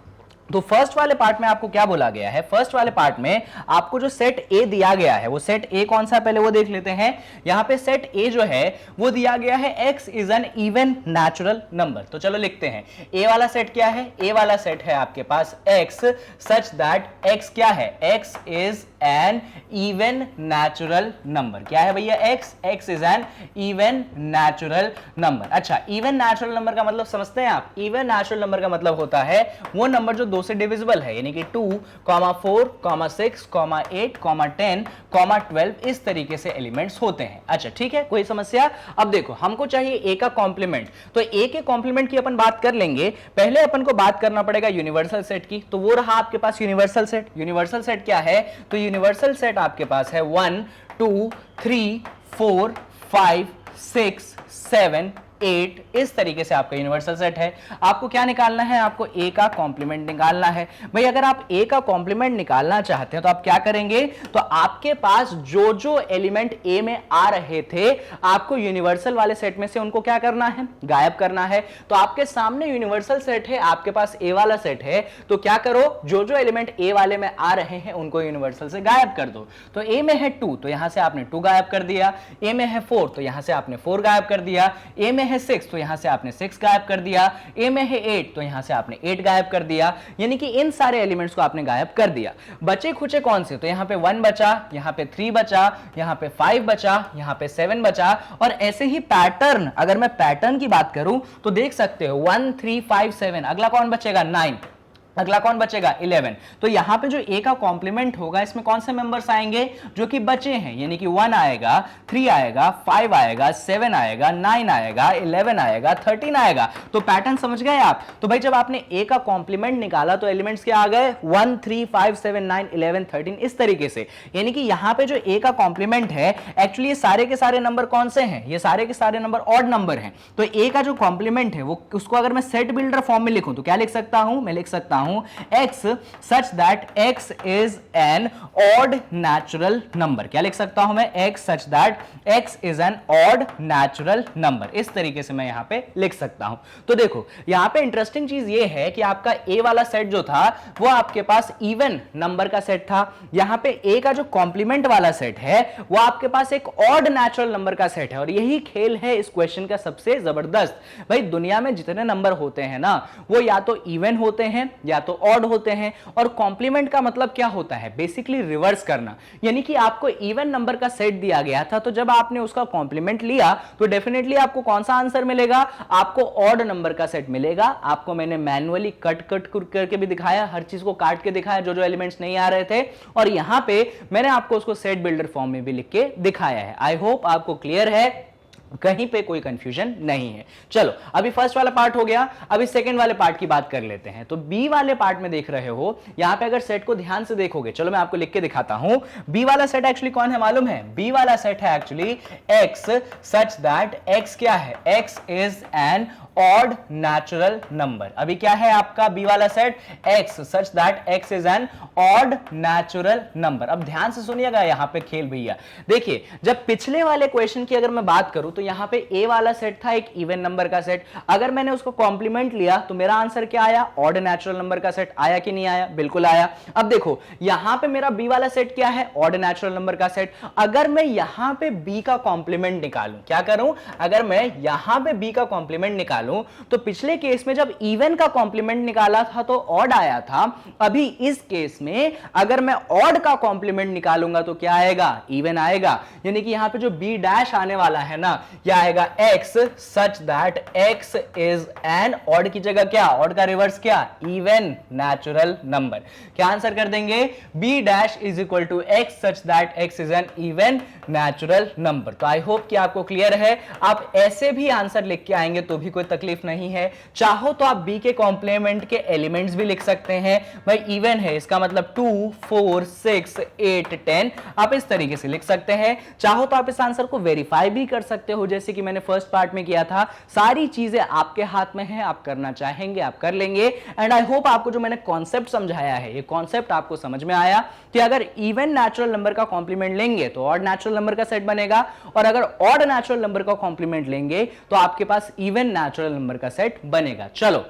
तो फर्स्ट वाले पार्ट में आपको क्या बोला गया है, फर्स्ट वाले पार्ट में आपको जो सेट ए दिया गया है, वो सेट ए कौन सा है पहले वो देख लेते हैं। यहां पे सेट ए जो है वो दिया गया है x is an even natural number. तो चलो लिखते हैं, ए वाला सेट क्या है, ए वाला सेट है आपके पास x सच दैट x क्या है, x is an even natural number. क्या है भैया x is an even natural number. अच्छा, इवन नेचुरल नंबर का मतलब समझते हैं आप, इवन नेचुरल नंबर का मतलब होता है वो नंबर जो 2 से डिविजिबल है, यानी कि 2, 4, 6, 8, 10, 12 इस तरीके से एलिमेंट्स होते हैं। अच्छा ठीक है, कोई समस्या। अब देखो हमको चाहिए ए का कॉम्प्लीमेंट, तो ए के कॉम्प्लीमेंट की अपन बात कर लेंगे। पहले अपन को बात करना पड़ेगा यूनिवर्सल सेट की। तो वो रहा आपके पास यूनिवर्सल सेट। यूनिवर्सल सेट क्या है, तो यूनिवर्सल सेट आपके पास है 1, 2, 3, 4, 5, 6, 7, 8, इस तरीके से आपका यूनिवर्सल सेट है। आपको क्या निकालना है, आपको ए का कॉम्प्लीमेंट निकालना है। भाई अगर आप ए का कॉम्प्लीमेंट निकालना चाहते हैं तो आप क्या करेंगे, तो आपके पास जो जो एलिमेंट ए में आ रहे थे आपको यूनिवर्सल वाले सेट में से उनको क्या करना है, गायब करना है। तो आपके सामने यूनिवर्सल सेट है, आपके पास ए वाला सेट है, तो क्या करो, जो जो एलिमेंट ए वाले में आ रहे हैं उनको यूनिवर्सल से गायब कर दो। तो ए में है 2, तो यहां से आपने 2 गायब कर दिया। ए में है 4, तो यहां से आपने 4 गायब कर दिया। ए में है 6, तो यहां से आपने 6 गायब कर दिया। ए में है 8, तो यहां से आपने 8 गायब कर दिया। यानी कि इन सारे एलिमेंट्स को आपने गायब कर दिया। बचे खुचे कौन से, तो यहां पे 1 बचा, यहां पे 3 बचा, यहां पे 5 बचा, यहां पे 7 बचा। और ऐसे ही पैटर्न, अगर मैं पैटर्न की बात करूं तो देख सकते हो 1 3 5 7, अगला कौन बचेगा, 9, अगला कौन बचेगा, 11। तो यहां पे जो ए का कॉम्प्लीमेंट होगा इसमें कौन से मेंबर्स आएंगे, जो कि बचे हैं, यानी कि 1 आएगा, 3 आएगा, 5 आएगा, 7 आएगा, 9 आएगा, 11 आएगा, 13 आएगा। तो पैटर्न समझ गए आप। तो भाई जब आपने ए का कॉम्प्लीमेंट निकाला तो एलिमेंट्स क्या आ गए, 1 3 5 7 9 11 13, इस तरीके से। यानी कि यहां पे जो ए का कॉम्प्लीमेंट है, एक्चुअली ये सारे के सारे नंबर कौन से हैं, ये सारे के सारे नंबर ऑड नंबर हैं। तो ए का जो कॉम्प्लीमेंट है वो, उसको अगर मैं सेट बिल्डर फॉर्म में लिखूं तो क्या लिख सकता हूं, मैं लिख सकता हूं x such that x is an odd natural number। क्या लिख सकता हूं मैं, x such that x is an odd natural number। इस तरीके से मैं यहां पे लिख सकता हूं। तो देखो यहां पे इंटरेस्टिंग चीज ये है कि आपका a वाला सेट जो था वो आपके पास इवन नंबर का सेट था। यहां पे a का जो कॉम्प्लीमेंट वाला सेट है वो आपके पास एक ऑड नेचुरल नंबर का सेट है। और यही खेल है इस क्वेश्चन का सबसे जबरदस्त। भाई दुनिया में जितने नंबर होते हैं ना, वो या तो इवन होते हैं या तो ऑड होते हैं। और कॉम्प्लीमेंट का मतलब क्या होता है, बेसिकली रिवर्स करना। यानी कि आपको इवन नंबर का सेट दिया गया था, तो जब आपने उसका कॉम्प्लीमेंट लिया तो डेफिनेटली आपको कौन सा आंसर मिलेगा, आपको ऑड नंबर का सेट मिलेगा। आपको मैंने मैन्युअली कट करके भी दिखाया, हर चीज को काट के दिखाया जो जो एलिमेंट्स नहीं आ रहे थे। और यहां पे मैंने आपको उसको सेट बिल्डर फॉर्म में भी लिख के दिखाया है। आई होप आपको क्लियर है, कहीं पे कोई कंफ्यूजन नहीं है। चलो अभी फर्स्ट वाला पार्ट हो गया, अभी सेकंड वाले पार्ट की बात कर लेते हैं। तो बी वाले पार्ट में देख रहे हो, यहां पे अगर सेट को ध्यान से देखोगे, चलो मैं आपको लिख के दिखाता हूं। बी वाला सेट एक्चुअली कौन है मालूम है, बी वाला सेट है actually x such that x क्या है, x is an odd natural number. अभी क्या है आपका बी वाला set, x such that x is an odd natural number. अब ध्यान से सुनिएगा यहां पे खेल भैया। देखिए जब पिछले वाले क्वेश्चन की अगर मैं बात करूं तो यहां पे ए वाला सेट था एक इवन नंबर का सेट। अगर मैंने उसको कॉम्प्लीमेंट लिया तो मेरा आंसर क्या आया, ऑड नेचुरल नंबर का सेट। आया कि नहीं आया, बिल्कुल आया। अब देखो यहां पे मेरा बी वाला सेट क्या है, ऑड नेचुरल नंबर का सेट। अगर मैं यहां पे बी का कॉम्प्लीमेंट निकालूं, क्या करूं, अगर मैं यहां पे बी का कॉम्प्लीमेंट निकालूं तो पिछले केस में जब इवन का कॉम्प्लीमेंट निकाला था तो ऑड आया था। अभी इस केस में अगर मैं ऑड का कॉम्प्लीमेंट निकालूंगा तो क्या आएगा, इवन आएगा। यानी कि यहां पे जो बी डैश आने वाला है ना, क्या आएगा, x such that x is an odd की जगह क्या, ऑड का रिवर्स क्या, इवन नेचुरल नंबर। क्या आंसर कर देंगे, b dash is equal to x such that x is an even natural number. तो आई होप कि आपको क्लियर है। आप ऐसे भी आंसर लिख के आएंगे तो भी कोई तकलीफ नहीं है। चाहो तो आप b के कॉम्प्लीमेंट के एलिमेंट्स भी लिख सकते हैं। भाई इवन है इसका मतलब 2 4 6 8 10, आप इस तरीके से लिख सकते हैं। चाहो तो आप इस आंसर को वेरीफाई भी कर सकते हो, जैसे कि मैंने फर्स्ट पार्ट में किया था। सारी चीजें आपके हाथ में है, आप करना चाहेंगे आप कर लेंगे। एंड आई होप आपको जो मैंने कॉन्सेप्ट समझाया है, ये कॉन्सेप्ट आपको समझ में आया कि अगर इवन नेचुरल नंबर का कॉम्प्लीमेंट लेंगे तो ऑड नेचुरल नंबर का सेट बनेगा, और अगर ऑड नेचुरल नंबर का कॉम्प्लीमेंट लेंगे तो आपके पास इवन नेचुरल नंबर का सेट बनेगा। चलो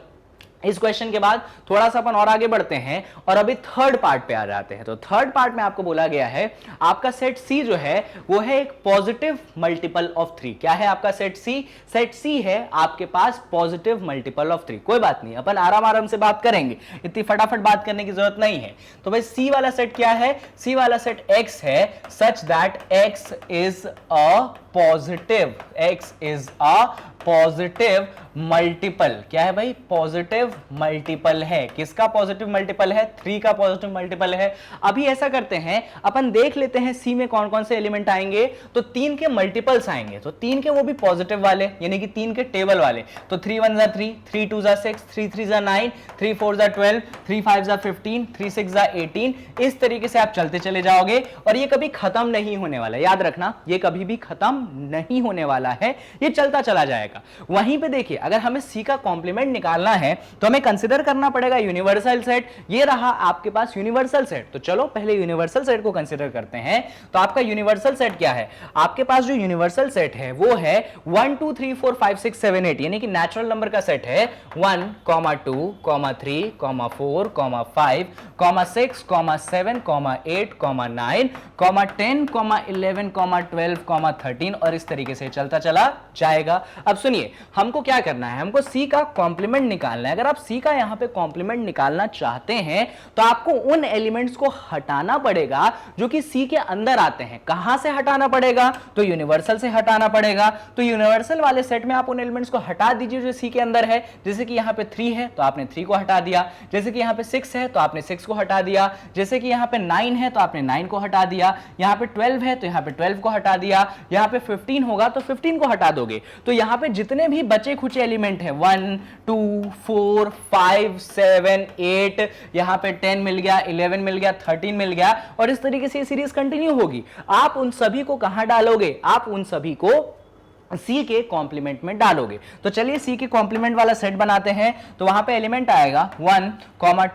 इस क्वेश्चन के बाद थोड़ा सा अपन और आगे बढ़ते हैं और अभी थर्ड पार्ट पे आ जाते हैं। तो थर्ड पार्ट में आपको बोला गया है आपका सेट सी जो है वो है एक पॉजिटिव मल्टीपल ऑफ 3। क्या है आपका सेट सी, सेट सी है आपके पास पॉजिटिव मल्टीपल ऑफ 3। कोई बात नहीं, अपन आराम आराम से बात करेंगे, इतनी फटाफट बात करने की जरूरत नहीं है। तो भाई सी वाला सेट क्या है, सी वाला सेट x है सच that x is a positive, x is a positive multiple. क्या है भाई? पॉजिटिव मल्टीपल है। किसका पॉजिटिव मल्टीपल है? 3 का पॉजिटिव मल्टीपल है। अभी ऐसा करते हैं, अपन देख लेते हैं सी में कौन कौन से एलिमेंट आएंगे। तो 3 के मल्टीपल्स आएंगे, तो 3 के वो भी पॉजिटिव वाले, यानी कि 3 के टेबल वाले। तो 3 1 जा 3, 3 2 जा 6, 3 3 जा 9, 3 4 जा 12, 3 5 जा 15, 3 6 जा 18। इस तरीके से आप चलते चले जाओगे और ये कभी खत्म नहीं होने वाला है। याद रखना, ये कभी भी खत्म नहीं होने वाला है, ये चलता चला जाएगा। वहीं पे देखिए, अगर हमें सी का कॉम्प्लीमेंट निकालना है तो हमें कंसीडर करना पड़ेगा यूनिवर्सल सेट। ये रहा आपके पास यूनिवर्सल सेट। तो चलो पहले यूनिवर्सल सेट को कंसीडर करते हैं। तो आपका यूनिवर्सल सेट क्या है? आपके पास जो यूनिवर्सल सेट है वो है 1 2 3 4 5 6 7 8, यानी कि नेचुरल नंबर का सेट है 1, 2, 3, 4, 5, 6, 7, 8, 9, 10, 11, 12, 13 और इस तरीके से चलता चला जाएगा। अब सुनिए, हमको क्या करना है? हमको सी का कॉम्प्लीमेंट निकालना है। अगर आप सी का यहां पे कॉम्प्लीमेंट निकालना चाहते हैं तो आपको उन एलिमेंट्स को हटाना पड़ेगा जो कि सी के अंदर आते हैं। कहां से हटाना पड़ेगा? तो यूनिवर्सल से हटाना पड़ेगा। तो यूनिवर्सल वाले सेट में आप उन एलिमेंट्स को हटा दीजिए जो सी के अंदर है। जैसे कि यहां पे 3 है तो आपने 3 को हटा दिया, जैसे कि यहां पे 6 है तो आपने 6 को हटा दिया, जैसे कि यहां पे 9 है तो आपने 9 को हटा दिया, यहां पे 12 है तो यहां पे 12 को हटा दिया, यहां पे 15 होगा तो 15 को हटा दोगे। तो यहां पे जितने भी बचे खुचे एलिमेंट है 1 2 4 5 7 8, यहां पे 10 मिल गया, 11 मिल गया, 13 मिल गया और इस तरीके से ये सीरीज कंटिन्यू होगी। आप उन सभी को कहां डालोगे? आप उन सभी को सी के कॉम्प्लीमेंट में डालोगे। तो चलिए सी के कॉम्प्लीमेंट वाला सेट बनाते हैं। तो वहां पे एलिमेंट आएगा 1,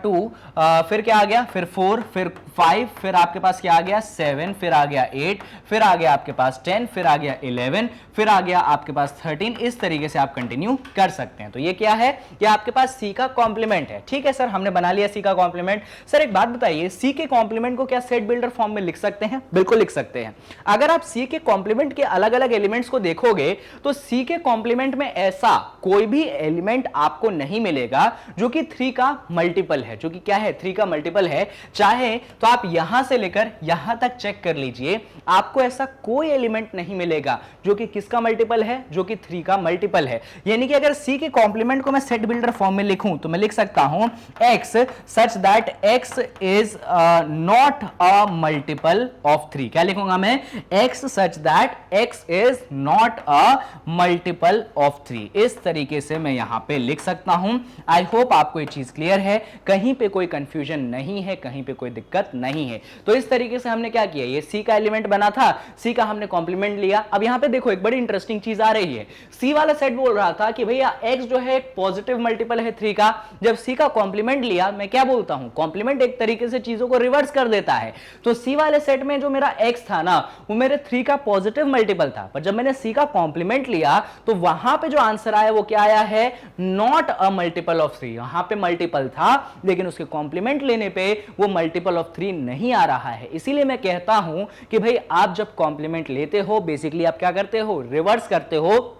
2, फिर क्या आ गया? फिर 4, फिर 5, फिर आपके पास क्या आ गया? 7, फिर आ गया 8, फिर आ गया आपके पास 10, फिर आ गया 11, फिर आ गया आपके पास 13। इस तरीके से आप कंटिन्यू कर सकते हैं। तो ये क्या है? ये आपके पास सी का कॉम्प्लीमेंट है। ठीक है सर, हमने बना लिया सी का कॉम्प्लीमेंट। सर एक बात बताइए, सी के कॉम्प्लीमेंट को क्या सेट बिल्डर फॉर्म में लिख सकते हैं? बिल्कुल लिख सकते हैं। अगर आप सी के कॉम्प्लीमेंट के अलग अलग एलिमेंट्स को देखोगे तो सी के कॉम्प्लीमेंट में ऐसा कोई भी एलिमेंट आपको नहीं मिलेगा जो कि 3 का मल्टीपल है, जो कि क्या है? 3 का मल्टीपल है। चाहे तो आप यहां से लेकर यहां तक चेक कर लीजिए, आपको ऐसा कोई एलिमेंट नहीं मिलेगा जो कि किसका मल्टीपल है? जो कि 3 का मल्टीपल है। यानी कि अगर सी के कॉम्प्लीमेंट को मैं सेट बिल्डर फॉर्म में लिखूं तो मैं लिख सकता हूं x such that x is not a multiple of 3। क्या लिखूंगा मैं? x such that x is not a multiple of 3। इस तरीके से मैं यहां पे लिख सकता हूं। आई होप आपको ये चीज क्लियर है, कहीं पे कोई कंफ्यूजन नहीं है, कहीं पे कोई दिक्कत नहीं है। तो इस तरीके से हमने क्या किया? ये सी का एलिमेंट बना था, सी का हमने कॉम्प्लीमेंट लिया। अब यहां पे देखो एक बड़ी इंटरेस्टिंग चीज आ रही है। सी वाला सेट बोल रहा था कि भैया x जो है पॉजिटिव मल्टीपल है 3 का। जब सी का कॉम्प्लीमेंट लिया, मैं क्या बोलता हूं? कॉम्प्लीमेंट एक तरीके से चीजों को रिवर्स कर देता है। तो सी वाले सेट में जो मेरा x था ना, वो मेरे 3 का पॉजिटिव मल्टीपल था, पर जब मैंने सी का कॉम्प्लीमेंट लिया तो वहां पे जो आंसर आया वो क्या आया है? Not a multiple of 3। यहां पे मल्टीपल था लेकिन उसके कॉम्प्लीमेंट लेने पे वो मल्टीपल ऑफ 3 नहीं आ रहा है। इसीलिए मैं कहता हूं कि भाई आप जब कॉम्प्लीमेंट लेते हो, बेसिकली आप क्या करते हो? रिवर्स करते हो।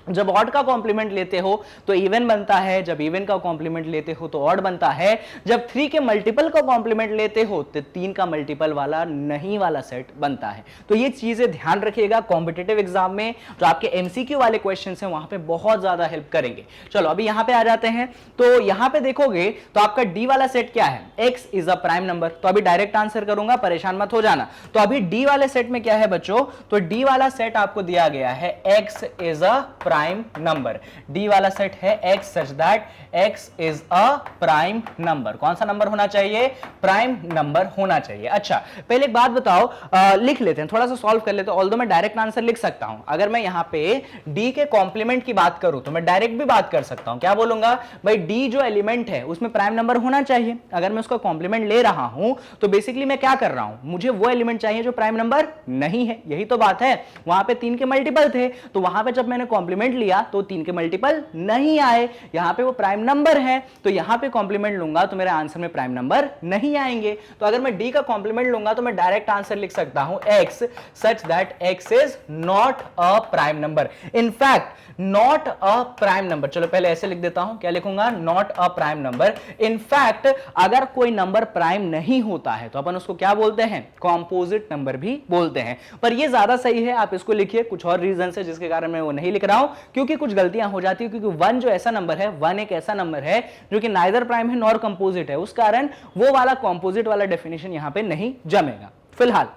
जब ऑड का कॉम्प्लीमेंट लेते हो तो इवन बनता है, जब इवन का कॉम्प्लीमेंट लेते हो तो ऑड बनता है, जब 3 के मल्टीपल का कॉम्प्लीमेंट लेते हो तो 3 का मल्टीपल वाला नहीं वाला सेट बनता है। तो ये चीजें ध्यान रखिएगा, कॉम्पिटिटिव एग्जाम में जो आपके एमसीक्यू वाले क्वेश्चंस हैं वहां पे बहुत ज्यादा हेल्प करेंगे। चलो अभी यहां पे आ जाते हैं। तो यहां पे देखोगे तो आपका डी वाला सेट क्या है? x is a prime number. तो अभी डायरेक्ट आंसर करूंगा, परेशान मत हो जाना। तो अभी डी वाले सेट में क्या है बच्चों? तो डी वाला सेट आपको दिया गया है x is a prime number. D वाला सेट है x such that x is a prime number. कौन सा नंबर होना चाहिए? प्राइम नंबर होना चाहिए। अच्छा पहले एक बात बताओ, लिख लेते हैं, थोड़ा सा सॉल्व कर लेते हैं। ऑल्दो मैं डायरेक्ट आंसर लिख सकता हूं, अगर मैं यहां पे डी के कॉम्प्लीमेंट की बात करूं तो मैं डायरेक्ट भी बात कर सकता हूं। क्या बोलूंगा? भाई डी जो एलिमेंट है उसमें प्राइम नंबर होना चाहिए। अगर मैं उसका कॉम्प्लीमेंट ले रहा हूं तो बेसिकली मैं क्या कर रहा हूं? मुझे वो एलिमेंट चाहिए जो प्राइम नंबर नहीं है। यही तो बात है। वहां पे 3 के मल्टीपल थे तो वहां पे जब मैंने कॉम्प्लीमेंट लिया तो 3 के मल्टीपल नहीं आए, यहां पे वो प्राइम नंबर है। तो यहां पे कॉम्प्लीमेंट लूंगा तो मेरे आंसर में प्राइम नंबर नहीं आएंगे। तो अगर मैं डी का कॉम्प्लीमेंट लूंगा तो मैं डायरेक्ट आंसर लिख सकता हूं x such that x is not a prime number. In fact not a prime number, चलो पहले ऐसे लिख देता हूं, क्या लिखूंगा? Not a prime number. In fact अगर कोई नंबर प्राइम नहीं होता है तो अपन उसको क्या बोलते हैं? कंपोजिट नंबर भी बोलते हैं। पर ये ज्यादा सही है, आप इसको लिखिए। कुछ और रीजन है जिसके कारण मैं वो नहीं लिख रहा हूं, क्योंकि कुछ गलतियां हो जाती है, क्योंकि 1 जो ऐसा नंबर है, 1 एक ऐसा नंबर है जो कि नाइदर प्राइम है नॉर कंपोजिट है, उस कारण वो वाला कंपोजिट वाला डेफिनेशन यहां पे नहीं जमेगा। फिलहाल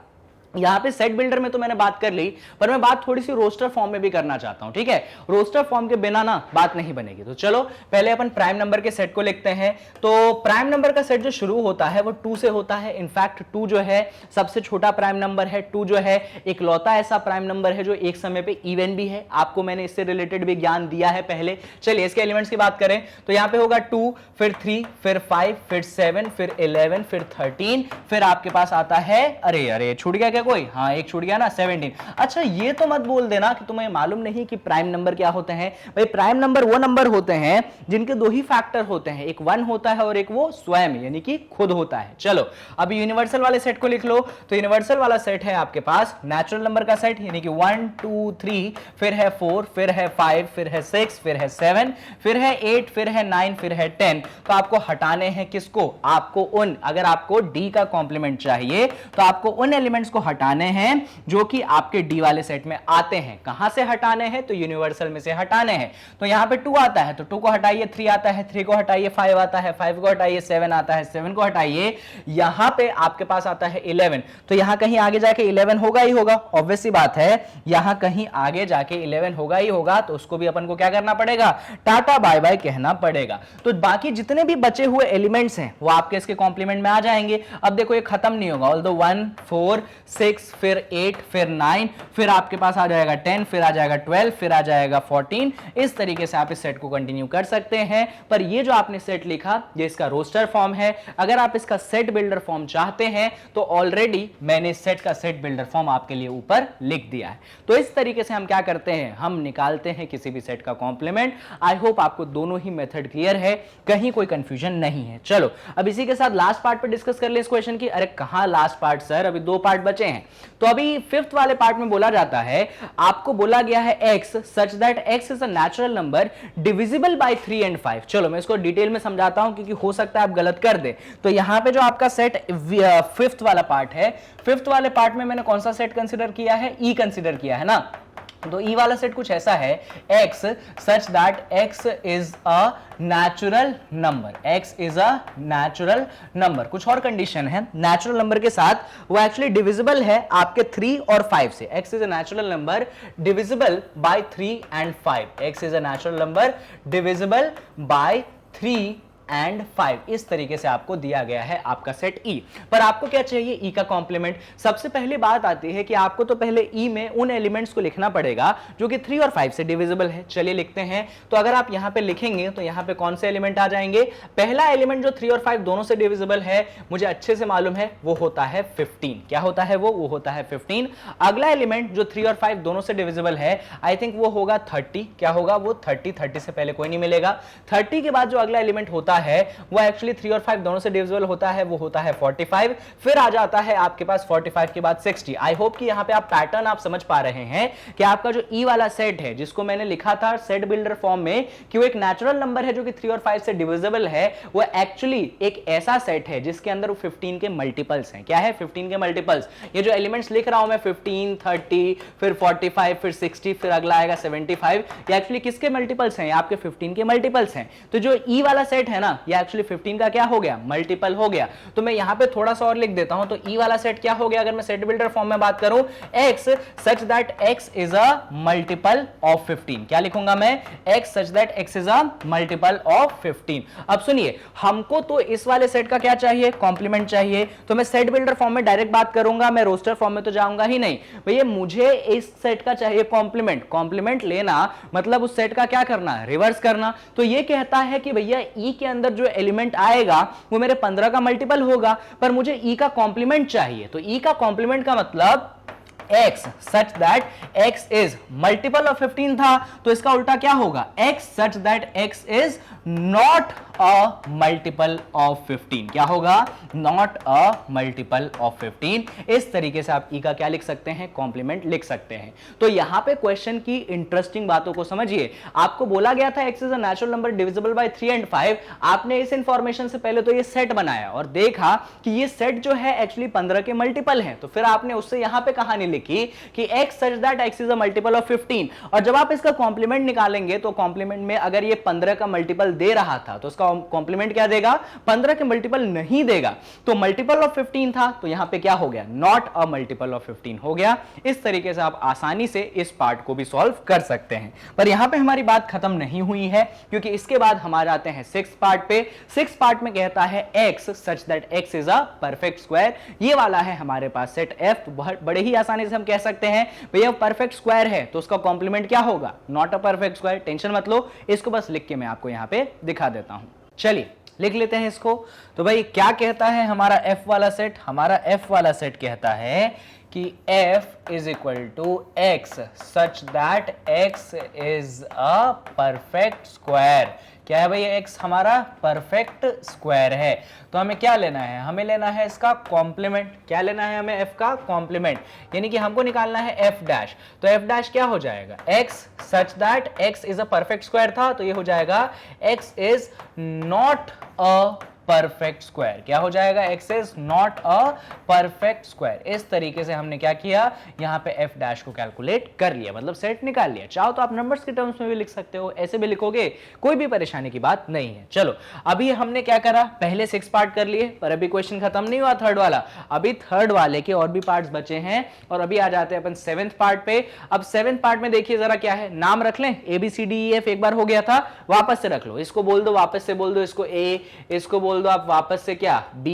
यहां पे सेट बिल्डर में तो मैंने बात कर ली, पर मैं बात थोड़ी सी रोस्टर फॉर्म में भी करना चाहता हूं, ठीक है। रोस्टर फॉर्म के बिना ना बात नहीं बनेगी। तो चलो पहले अपन प्राइम नंबर के सेट को लिखते हैं। तो प्राइम नंबर का सेट जो शुरू होता है वो 2 से होता है। इनफैक्ट 2 जो है सबसे छोटा प्राइम नंबर है। 2 जो है इकलौता ऐसा प्राइम नंबर है जो एक समय पे इवन भी है। आपको मैंने इससे रिलेटेड भी ज्ञान दिया है पहले। चलिए इसके एलिमेंट्स की बात करें तो यहां पे होगा 2, फिर 3, फिर 5, फिर 7, फिर 11, फिर 13, फिर आपके पास आता है, अरे छूट गया क्या कोई? हाँ एक छूट गया ना, 17। अच्छा ये तो मत बोल देना कि तुम्हें मालूम नहीं कि प्राइम नंबर क्या होते हैं। भाई प्राइम नंबर वो नंबर होते हैं जिनके 2 ही फैक्टर होते हैं, एक 1 होता है और एक वो स्वयं यानी कि खुद होता है। चलो अब यूनिवर्सल वाले सेट को लिख लो। तो यूनिवर्सल वाला सेट है आपके पास नेचुरल नंबर का सेट, यानी कि 1 2 3, फिर है 4, फिर है 5, फिर है 6, फिर है 7, फिर है 8, फिर है 9, फिर है 10। तो आपको हटाने हैं किसको? आपको उन, अगर आपको डी का कॉम्प्लीमेंट चाहिए तो आपको उन एलिमेंट्स को हटाने हैं जो कि आपके डी वाले सेट में आते हैं। कहां से हटाने हैं? तो यूनिवर्सल में से हटाने हैं। तो यहां पे 2 आता है तो 2 को हटाइए, 3 आता है, 3 को हटाइए, 5 आता है, 5 को हटाइए, 7 आता है, 7 को हटाइए। यहां पे आपके पास आता है 11। तो यहां कहीं आगे जाके 11 होगा ही होगा, ऑब्वियस सी बात है। यहां कहीं आगे जाके 11 होगा ही होगा, तो उसको भी अपन को क्या करना पड़ेगा? टाटा बाय बाय कहना पड़ेगा। तो बाकी जितने भी बचे हुए एलिमेंट्स हैं वो आपके इसके कॉम्प्लीमेंट में आ जाएंगे। अब देखो ये खत्म नहीं होगा, ऑल्दो 1 4 6 फिर 8 फिर 9, फिर आपके पास आ जाएगा 10, फिर आ जाएगा 12, फिर आ जाएगा 14। इस तरीके से आप इस सेट को कंटिन्यू कर सकते हैं। पर ये जो आपने सेट लिखा ये इसका रोस्टर फॉर्म है। अगर आप इसका सेट बिल्डर फॉर्म चाहते हैं तो ऑलरेडी मैंने इस सेट का सेट बिल्डर फॉर्म आपके लिए ऊपर लिख दिया है। तो इस तरीके से हम क्या करते हैं, हम निकालते हैं किसी भी सेट का कॉम्प्लीमेंट। आई होप आपको दोनों ही मेथड क्लियर है, कहीं कोई कंफ्यूजन नहीं है। चलो अब इसी के साथ लास्ट पार्ट पर डिस्कस कर ले इस क्वेश्चन की। अरे कहां लास्ट पार्ट सर, अभी 2 पार्ट बचे हैं। तो अभी 5th वाले पार्ट में बोला जाता है, आपको बोला गया है x such that x is a natural number divisible by 3 and 5। चलो मैं इसको डिटेल में समझाता हूं क्योंकि हो सकता है आप गलत कर दे। तो यहां पे जो आपका सेट 5th वाला पार्ट है, 5th वाले पार्ट में मैंने कौन सा सेट कंसीडर किया है? e कंसीडर किया है ना। तो ई वाला सेट कुछ ऐसा है, x such that x is a natural number, x is a natural number. कुछ और कंडीशन है नेचुरल नंबर के साथ, वो एक्चुअली डिविजिबल है आपके 3 और 5 से। x is a natural number divisible by 3 and 5। x is a natural number divisible by 3 and 5। इस तरीके से आपको दिया गया है आपका सेट ई। पर आपको क्या चाहिए? ई का कॉम्प्लीमेंट। सबसे पहले बात आती है कि आपको तो पहले ई में उन एलिमेंट्स को लिखना पड़ेगा जो कि 3 और 5 से डिविजिबल है। चलिए लिखते हैं। तो अगर आप यहां पे लिखेंगे तो यहां पे कौन से एलिमेंट आ जाएंगे? पहला एलिमेंट जो 3 और 5 दोनों से डिविजिबल है, मुझे अच्छे से मालूम है, वो होता है 15। क्या होता है वो होता है 15। अगला एलिमेंट जो 3 और 5 दोनों से डिविजिबल है, आई थिंक वो होगा 30। क्या होगा वो? 30 से पहले कोई नहीं मिलेगा। 30 के बाद जो अगला एलिमेंट होता है वो एक्चुअली 3 और 5 दोनों से डिविजिबल होता है, वो होता है 45। फिर आ जाता है आपके पास 45 के बाद 60। आई होप कि यहां पे आप पैटर्न आप समझ पा रहे हैं कि आपका जो ई वाला सेट है, जिसको मैंने लिखा था सेट बिल्डर फॉर्म में कि वो एक नेचुरल नंबर है जो कि 3 और 5 से डिविजिबल है, वो एक्चुअली एक ऐसा सेट है जिसके अंदर 15 के मल्टीपल्स हैं। क्या है? 15 के मल्टीपल्स। ये जो एलिमेंट्स लिख रहा हूं मैं, 15, 30, फिर 45, फिर 60, फिर अगला आएगा 75, ये एक्चुअली किसके मल्टीपल्स हैं? आपके 15 के मल्टीपल्स हैं। तो जो ई वाला सेट है ना, ये एक्चुअली 15 का क्या हो गया? मल्टीपल हो गया। तो मैं यहां पे थोड़ा सा और लिख देता हूं। तो ई वाला सेट क्या हो गया अगर मैं सेट बिल्डर फॉर्म में बात करूं? x such that x is a multiple of 15। क्या लिखूंगा मैं? x such that x is a multiple of 15। अब सुनिए, हमको तो इस वाले सेट का क्या चाहिए? कॉम्प्लीमेंट चाहिए। तो मैं सेट बिल्डर फॉर्म में डायरेक्ट बात करूंगा, मैं रोस्टर फॉर्म में तो जाऊंगा ही नहीं। भैया मुझे इस सेट का चाहिए कॉम्प्लीमेंट। कॉम्प्लीमेंट लेना मतलब उस सेट का क्या करना? रिवर्स करना। तो ये कहता है कि भैया ई के अंदर जो एलिमेंट आएगा वो मेरे 15 का मल्टीपल होगा, पर मुझे ई का कॉम्प्लीमेंट चाहिए। तो ई का कॉम्प्लीमेंट का मतलब x such that x is multiple of 15 था, तो इसका उल्टा क्या होगा? x such that x is not a multiple of 15। क्या होगा? not a multiple of 15। इस तरीके से आप e का क्या लिख सकते हैं? कॉम्प्लीमेंट लिख सकते हैं। तो यहां पे क्वेश्चन की इंटरेस्टिंग बातों को समझिए। आपको बोला गया था x is a natural number divisible by 3 and 5। आपने इस इंफॉर्मेशन से पहले तो ये सेट बनाया और देखा कि ये सेट जो है एक्चुअली 15 के मल्टीपल है, तो फिर आपने उससे यहां पे कहानी लिखी कि x such that x is a multiple of 15, और जब आप इसका कॉम्प्लीमेंट निकालेंगे तो कॉम्प्लीमेंट में अगर ये 15 का मल्टीपल दे रहा था तो उसका कॉम्प्लीमेंट क्या देगा, 15 के मल्टीपल नहीं देगा, तो मल्टीपल ऑफ 15 था तो यहां पे क्या हो गया, नॉट अ मल्टीपल ऑफ 15 हो गया। इस तरीके से आप आसानी से इस पार्ट को भी सॉल्व कर सकते हैं। पर यहां पे हमारी बात खत्म नहीं हुई है, क्योंकि इसके बाद हमारे आते हैं 6th पार्ट पे। 6th पार्ट में कहता है x such that x is a perfect square, ये वाला है हमारे पास सेट f। बड़े ही आसानी से हम कह सकते हैं भैया परफेक्ट स्क्वायर है तो उसका कॉम्प्लीमेंट क्या होगा, not a perfect square. Tension मत लो, इसको बस लिख के मैं आपको यहां पे दिखा देता हूं। चलिए लिख लेते हैं इसको। तो भाई क्या कहता है हमारा f वाला सेट, हमारा f वाला सेट कहता है कि f is equal to x such that x is a perfect square. क्या है भाई, x हमारा परफेक्ट स्क्वायर है, तो हमें क्या लेना है, हमें लेना है इसका कॉम्प्लीमेंट। क्या लेना है हमें, f का कॉम्प्लीमेंट, यानी कि हमको निकालना है f डैश। तो f डैश क्या हो जाएगा, x such that x is a perfect square था तो ये हो जाएगा x is not a perfect square. क्या हो जाएगा, x is not a perfect square. इस तरीके से हमने क्या किया, यहां पे f डैश को कैलकुलेट कर लिया, मतलब सेट निकाल लिया। चाहो तो आप नंबर्स के टर्म्स में भी लिख सकते हो, ऐसे भी लिखोगे, कोई भी परेशानी की बात नहीं है। चलो अभी हमने क्या करा, पहले 6 पार्ट कर लिए, पर अभी क्वेश्चन खत्म नहीं हुआ थर्ड वाला, अभी थर्ड वाले के और भी पार्ट्स बचे हैं, और अभी आ जाते हैं अपन 7th पार्ट पे। अब 7th पार्ट में देखिए जरा क्या है, नाम रख लें, ABCDEF एक बार हो गया था, वापस से रख लो, इसको बोल दो, वापस से बोल दो इसको A, इसको बोल दो आप वापस से क्या B,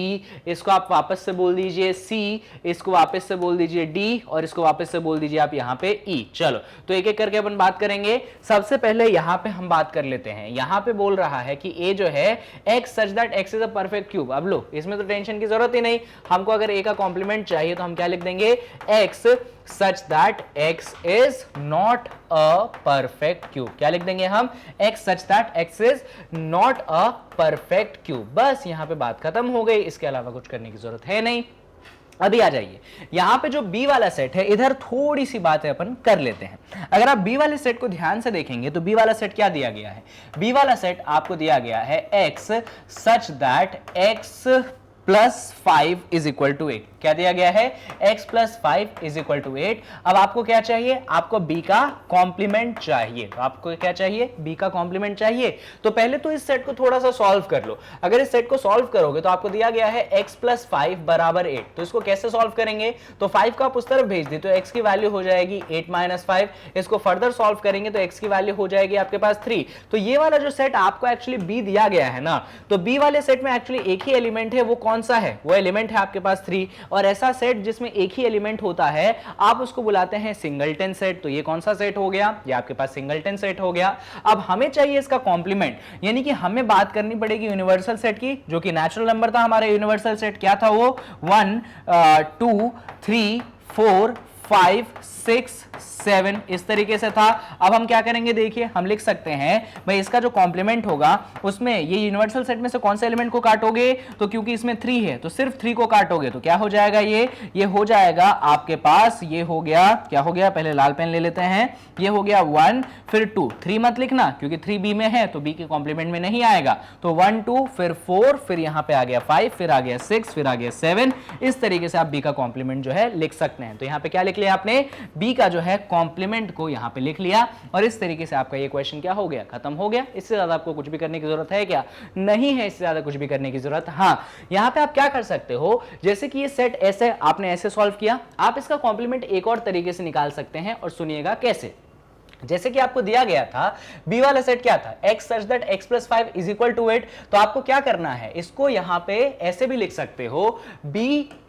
इसको आप वापस से बोल दीजिए C, इसको वापस से बोल दीजिए D, और इसको वापस से बोल दीजिए आप यहां पे E। चलो तो एक एक करके अपन बात करेंगे। सबसे पहले यहां पे हम बात कर लेते हैं, यहां पे बोल रहा है कि A जो है x such that x is a perfect cube. अब लो, इसमें तो टेंशन की जरूरत ही नहीं, हमको अगर A का कॉम्प्लीमेंट चाहिए तो हम क्या लिख देंगे, x such that x is not a perfect cube। क्या लिख देंगे हम, x such that x is not a perfect cube। बस यहां पे बात खत्म हो गई, इसके अलावा कुछ करने की जरूरत है नहीं। अभी आ जाइए यहां पे जो B वाला सेट है, इधर थोड़ी सी बातें अपन कर लेते हैं। अगर आप B वाले सेट को ध्यान से देखेंगे तो B वाला सेट क्या दिया गया है, B वाला सेट आपको दिया गया है x such that x plus 5 is equal to 8। क्या दिया गया है, x plus 5 is equal to 8। अब आपको क्या चाहिए, आपको b का कॉम्प्लीमेंट चाहिए। तो आपको क्या चाहिए, b का कॉम्प्लीमेंट चाहिए। तो पहले तो इस सेट को थोड़ा सा सॉल्व कर लो। अगर इस सेट को सॉल्व करोगे तो आपको दिया गया है x प्लस 5 बराबर 8। तो इसको कैसे सॉल्व करेंगे, तो 5 को आप उस तरफ भेज दी तो x की वैल्यू हो जाएगी 8 माइनस 5। इसको फर्दर सॉल्व करेंगे तो x की वैल्यू हो जाएगी आपके पास 3। तो ये वाला जो सेट आपको एक्चुअली b दिया गया है ना, तो b वाले सेट में एक्चुअली एक ही एलिमेंट है, वो कौन सा है, वो एलिमेंट है आपके पास 3। और ऐसा सेट जिसमें एक ही एलिमेंट होता है आप उसको बुलाते हैं सिंगलटन सेट। तो ये कौन सा सेट हो गया, ये आपके पास सिंगलटन सेट हो गया। अब हमें चाहिए इसका कॉम्प्लीमेंट, यानी कि हमें बात करनी पड़ेगी यूनिवर्सल सेट की, जो कि नेचुरल नंबर था हमारा यूनिवर्सल सेट। क्या था वो, 1 2 3 4 5 6 7 इस तरीके से था। अब हम क्या करेंगे, देखिए हम लिख सकते हैं भाई इसका जो कॉम्प्लीमेंट होगा उसमें ये यूनिवर्सल सेट में से कौन से एलिमेंट को काटोगे, तो क्योंकि इसमें 3 है तो सिर्फ 3 को काटोगे तो क्या हो जाएगा, ये हो जाएगा आपके पास, ये हो गया, क्या हो गया, पहले लाल पेन ले लेते हैं, ये हो गया 1 फिर 2, 3 मत लिखना क्योंकि 3 बी में है तो बी के कॉम्प्लीमेंट में नहीं आएगा। तो 1 2 फिर 4 फिर यहां पे आ गया 5 फिर आ गया 6 फिर आ गया 7। इस तरीके से आप बी का कॉम्प्लीमेंट जो है लिख सकते हैं। तो यहां पे क्या लिख लिया आपने, बी का जो है कॉम्प्लीमेंट को यहां पे लिख लिया, और इस तरीके से आपका ये क्वेश्चन क्या हो गया, खत्म हो गया। इससे ज्यादा आपको कुछ भी करने की जरूरत है क्या, नहीं है इससे ज्यादा कुछ भी करने की जरूरत। हाँ यहां पे आप क्या कर सकते हो, जैसे कि ये सेट ऐसे आपने ऐसे सॉल्व किया, आप इसका कॉम्प्लीमेंट एक और तरीके से निकाल सकते हैं, और सुनिएगा कैसे। जैसे कि आपको दिया गया था बी वाला सेट क्या था, x such that x plus 5 is equal to 8। तो आपको क्या करना है, इसको यहां पे ऐसे भी लिख सकते हो, b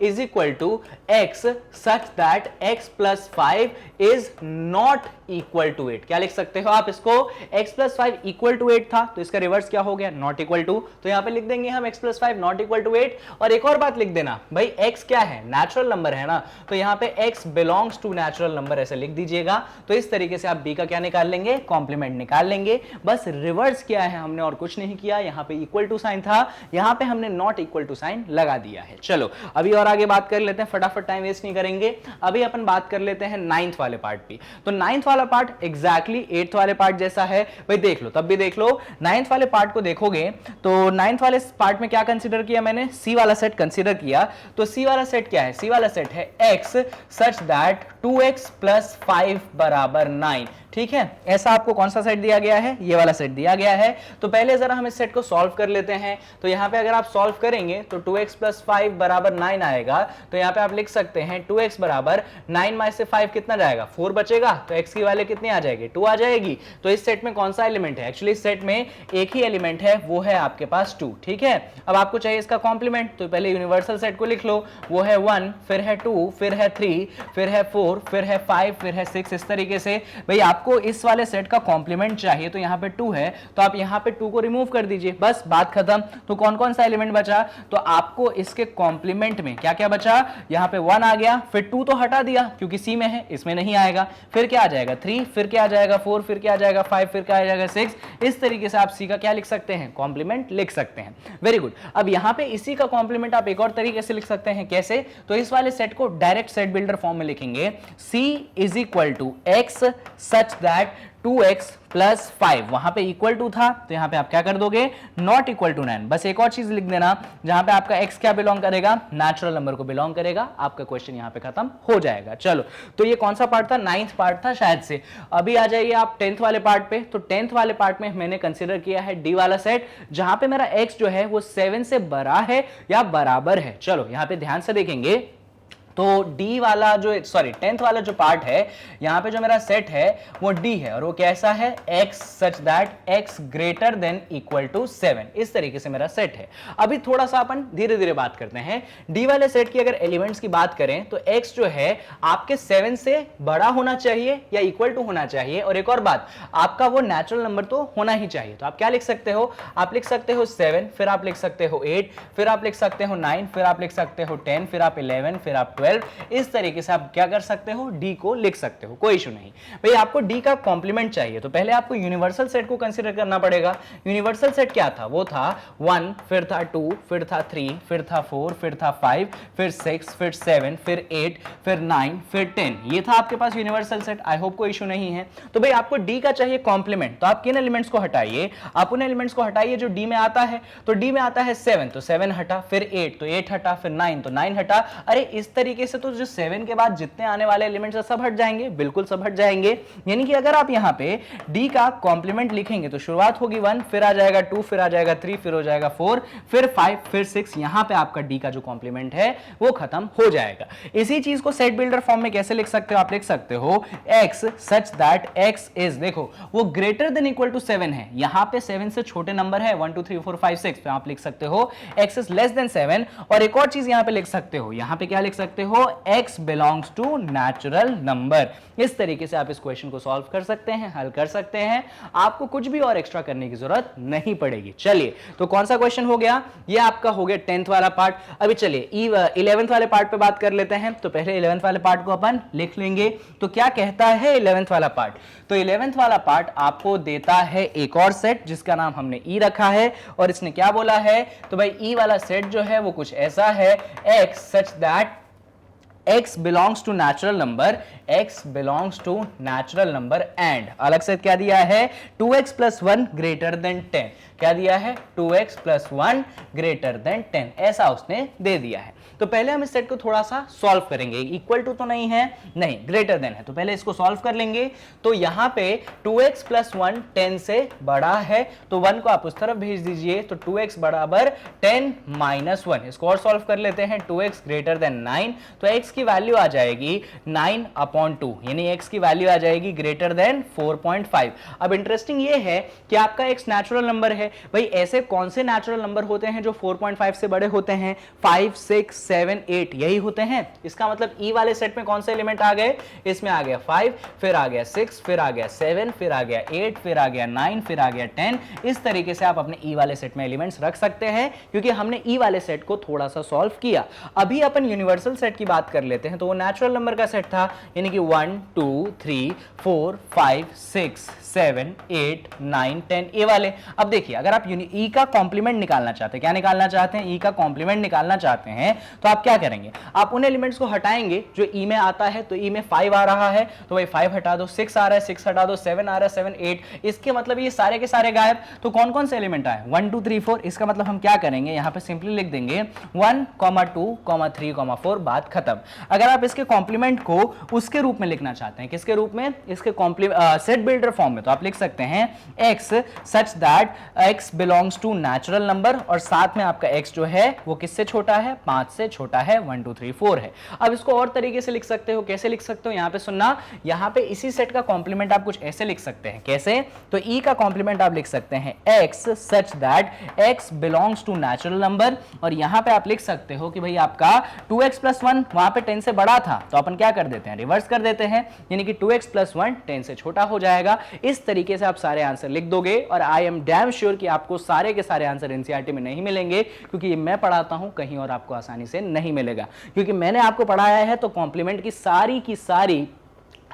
is equal to x such that x plus 5 is not equal to 8। क्या लिख सकते हो आप इसको, x प्लस 5 इक्वल टू 8 था तो इसका रिवर्स क्या हो गया, नॉट इक्वल टू। तो यहां पे लिख देंगे हम x plus 5 not equal to 8। और एक और बात लिख देना भाई, x क्या है, नेचुरल नंबर है ना, तो यहां पे x belongs to natural number ऐसे लिख दीजिएगा। तो इस तरीके से आप b का क्या निकाल लेंगे, कॉम्प्लीमेंट निकाल लेंगे। बस रिवर्स किया है हमने और कुछ नहीं किया। यहां पे इक्वल टू साइन था, यहां पे हमने नॉट इक्वल टू साइन लगा दिया है। चलो अभी और आगे बात कर लेते हैं, फटाफट टाइम वेस्ट नहीं करेंगे। अभी अपन बात कर लेते हैं 9th वाले पार्ट की। तो 9th वाला पार्ट एग्जैक्टली 8th वाले पार्ट जैसा है भाई, देख लो, तब भी देख लो। 9th वाले पार्ट को देखोगे तो 9th वाले पार्ट में क्या कंसीडर किया मैंने, सी वाला सेट कंसीडर किया। तो सी वाला सेट क्या है, सी वाला सेट है x such that 2x plus 5 बराबर 9। ठीक है, ऐसा आपको कौन सा सेट दिया गया है? ये वाला सेट दिया गया है। तो पहले जरा हम इस सेट को सॉल्व कर लेते हैं। तो यहाँ पे अगर आप सॉल्व करेंगे तो 2x प्लस 5 बराबर 9 आएगा। तो यहाँ पे आप लिख सकते हैं 2x बराबर 9 में से 5 कितना जाएगा? 4 बचेगा। तो x की वैल्यू कितनी आ जाएगी? 2 आ जाएगी। तो इस सेट में कौन सा एलिमेंट है? एक्चुअली इस सेट में एक ही एलिमेंट है, वो है आपके पास 2। ठीक है, अब आपको चाहिए इसका कॉम्प्लीमेंट। तो पहले यूनिवर्सल सेट को लिख लो, वो है 1, फिर है 2, फिर है 3, फिर है 4, फिर है 5, फिर है 6। इस तरीके से भाई आपको इस वाले सेट का कॉम्प्लीमेंट चाहिए। तो यहाँ पे 2 है, तो आप यहाँ पे 2 को रिमूव कर दीजिए, बस बात खत्म। तो कौन कौन सा एलिमेंट बचा? तो आपको इसके कॉम्प्लीमेंट में क्या क्या बचा? यहाँ पे 1 आ गया, फिर 2 तो हटा दिया क्योंकि सी में है, इसमें नहीं आएगा। फिर क्या आ जाएगा? 3, फिर क्या आ जाएगा? 4, फिर क्या आ जाएगा? 5, फिर क्या आ जाएगा? 6। इस तरीके से आप सी का क्या लिख सकते हैं? कॉम्प्लीमेंट लिख सकते हैं। Very good. अब यहाँ पे इसी का कॉम्प्लीमेंट आप एक और तरीके से लिख सकते हैं। कैसे? तो इस वाले सेट को डायरेक्ट सेट बिल्डर फॉर्म में लिखेंगे, C is equal to x such that 2x plus 5, वहां पे इक्वल टू था तो यहां पे आप क्या कर दोगे? Not equal to 9। बस एक और चीज लिख देना, जहां पे आपका x क्या बिलोंग करेगा? नेचुरल नंबर को बिलोंग करेगा। आपका क्वेश्चन यहां पे खत्म हो जाएगा। चलो, तो ये कौन सा पार्ट था? 9th पार्ट था शायद से। अभी आ जाइए आप 10th वाले पार्ट पे। तो 10th वाले पार्ट में मैंने कंसिडर किया है डी वाला सेट, जहां पे मेरा x जो है वो 7 से बड़ा है या बराबर है। चलो यहां पे ध्यान से देखेंगे तो डी वाला जो 10th वाला जो पार्ट है, यहां पे जो मेरा सेट है वो डी है, और वो कैसा है? x such that x greater than equal to 7। इस तरीके से मेरा सेट है। अभी थोड़ा सा अपन धीरे धीरे बात करते हैं। डी वाले सेट की अगर एलिमेंट्स की बात करें तो x जो है आपके 7 से बड़ा होना चाहिए या इक्वल टू होना चाहिए। और एक और बात, आपका वो नेचुरल नंबर तो होना ही चाहिए। तो आप क्या लिख सकते हो? आप लिख सकते हो 7, फिर आप लिख सकते हो 8, फिर आप लिख सकते हो 9, फिर आप लिख सकते हो 10, फिर आप 11, फिर आप 12। इस तरीके से आप क्या कर सकते हो? डी को लिख सकते हो, कोई इशू नहीं। भाई आपको डी का कॉम्प्लीमेंट चाहिए तो पहले आपको यूनिवर्सल सेट को कंसीडर करना पड़ेगा। यूनिवर्सल सेट क्या था? वो था 1, फिर था 2, फिर था 3, फिर था 4, फिर था 5, फिर 6, फिर 7, फिर 8, फिर 9, फिर 10। ये था आपके पास यूनिवर्सल सेट। आई होप कोई इशू नहीं है। तो भाई आपको डी का चाहिए कॉम्प्लीमेंट, तो आप किन एलिमेंट्स को हटाइए? आप उन एलिमेंट्स को हटाइए जो डी में आता है। तो डी में आता है 7, तो 7 हटा, फिर 8 तो 8 हटा, फिर 9 तो 9 हटा। अरे इस तरीके से तो जो 7 के बाद जितने आने वाले एलिमेंट्स है सब हट जाएंगे, बिल्कुल सब हट जाएंगे। यानी कि अगर आप यहां पे d का कॉम्प्लीमेंट लिखेंगे तो शुरुआत होगी 1, फिर आ जाएगा 2, फिर आ जाएगा 3, फिर हो जाएगा 4, फिर 5, फिर 6। यहां पे आपका d का जो कॉम्प्लीमेंट है वो खत्म हो जाएगा। इसी चीज को सेट बिल्डर फॉर्म में कैसे लिख सकते हो? आप लिख सकते हो x such that x is, देखो वो ग्रेटर देन इक्वल टू 7 है। यहां पे 7 से छोटे नंबर है 1 2 3 4 5 6, तो आप लिख सकते हो x इज लेस देन 7। और एक और चीज यहां पे लिख सकते हो, यहां पे क्या लिख सकते हो? x belongs to natural number. इस तरीके से आप इस क्वेश्चन को सॉल्व कर सकते हैं, हल कर सकते हैं। आपको कुछ भी और एक्स्ट्रा करने की जरूरत नहीं पड़ेगी। चलिए, तो कौन सा क्वेश्चन हो गया? ये आपका हो गया 10th वाला पार्ट। अभी चलिए 11th वाले पार्ट पे बात कर लेते हैं। तो पहले 11th वाले पार्ट को अपन लिख लेंगे। तो क्या कहता है 11th वाला पार्ट? तो 11th वाला पार्ट आपको देता है एक और सेट जिसका नाम हमने ई रखा है, और इसने क्या बोला है? तो भाई ई वाला सेट जो है वो कुछ ऐसा है, x such that x belongs to natural number, x belongs to natural number and अलग से क्या दिया है? 2x plus 1 greater than 10। क्या दिया है? 2x plus 1 greater than 10, ऐसा उसने दे दिया है। तो पहले हम इस सेट को थोड़ा सा सॉल्व करेंगे। इक्वल टू तो नहीं है, नहीं, ग्रेटर देन है, तो पहले इसको सॉल्व कर लेंगे। तो यहां पे 2x plus 1 10 से बड़ा है, तो 1 को आप उस तरफ भेज दीजिए। तो 2x बराबर 10 minus 1। इसको और सॉल्व कर लेते हैं। 2x greater than 9, तो x की वैल्यू आ जाएगी 9/2, यानी x की वैल्यू आ जाएगी ग्रेटर देन 4.5। अब इंटरेस्टिंग ये है कि आपका x नेचुरल नंबर है। भाई ऐसे कौन से नेचुरल नंबर होते हैं जो 4.5 से बड़े होते हैं? 5, 6, 7, 8 यही होते हैं। इसका मतलब ई वाले सेट में कौन से एलिमेंट आ गए? इसमें आ गया 5, फिर आ गया 6, फिर आ गया 7, फिर आ गया 8, फिर आ गया 9, फिर आ गया 10। इस तरीके से आप अपने ई वाले सेट में एलिमेंट्स रख सकते हैं, क्योंकि हमने ई वाले सेट को थोड़ा सा सॉल्व किया। अभी अपन यूनिवर्सल सेट की बात कर लेते हैं। तो वो नेचुरल नंबर का सेट था, यानी कि 1 2 3 4 5 6 7 8 9 10 ए वाले। अब देखिए, अगर आप ई का कॉम्प्लीमेंट निकालना चाहते हैं, क्या निकालना चाहते हैं? ई का कॉम्प्लीमेंट निकालना चाहते हैं, तो आप क्या करेंगे? आप उन एलिमेंट्स को हटाएंगे जो ई में आता है। तो ई में 5 आ रहा है, तो भाई 5 हटा दो। 6 आ रहा है, 6 हटा दो। 7 आ रहा है, 7 8। इसके मतलब ये सारे के सारे गायब। तो कौन कौन से एलिमेंट आए? 1 2 3 4। इसका मतलब हम क्या करेंगे? यहां पे सिंपली लिख देंगे 1, 2, 3, 4, बात खत्म। अगर आप इसके कॉम्प्लीमेंट को उसके रूप में लिखना चाहते हैं, किसके रूप में, इसके सेट बिल्डर फॉर्म में, तो आप लिख सकते हैं x such that x belongs to natural number, और साथ में आपका x जो है वो किससे छोटा है, 5 से छोटा है, 1 2 3 4 है। अब इसको और तरीके से लिख सकते हो, कैसे लिख सकते हो, यहां पे सुनना, यहां पे इसी सेट का कॉम्प्लीमेंट आप कुछ ऐसे लिख सकते हैं, कैसे, तो e का कॉम्प्लीमेंट आप लिख सकते हैं x such that x belongs to natural number, और यहां पे आप लिख सकते हो कि भाई आपका 2x + 1 वहां पे 10 से बड़ा था, तो अपन क्या कर देते हैं, रिवर्स कर देते हैं, यानी कि 2x + 1 10 से छोटा हो जाएगा। इस तरीके से आप सारे आंसर लिख दोगे, और आई एम डैम श्योर कि आपको सारे के सारे आंसर एनसीईआरटी में नहीं मिलेंगे, क्योंकि ये मैं पढ़ाता हूं, कहीं और आपको आसानी से नहीं मिलेगा, क्योंकि मैंने आपको पढ़ाया है तो कॉम्प्लीमेंट की सारी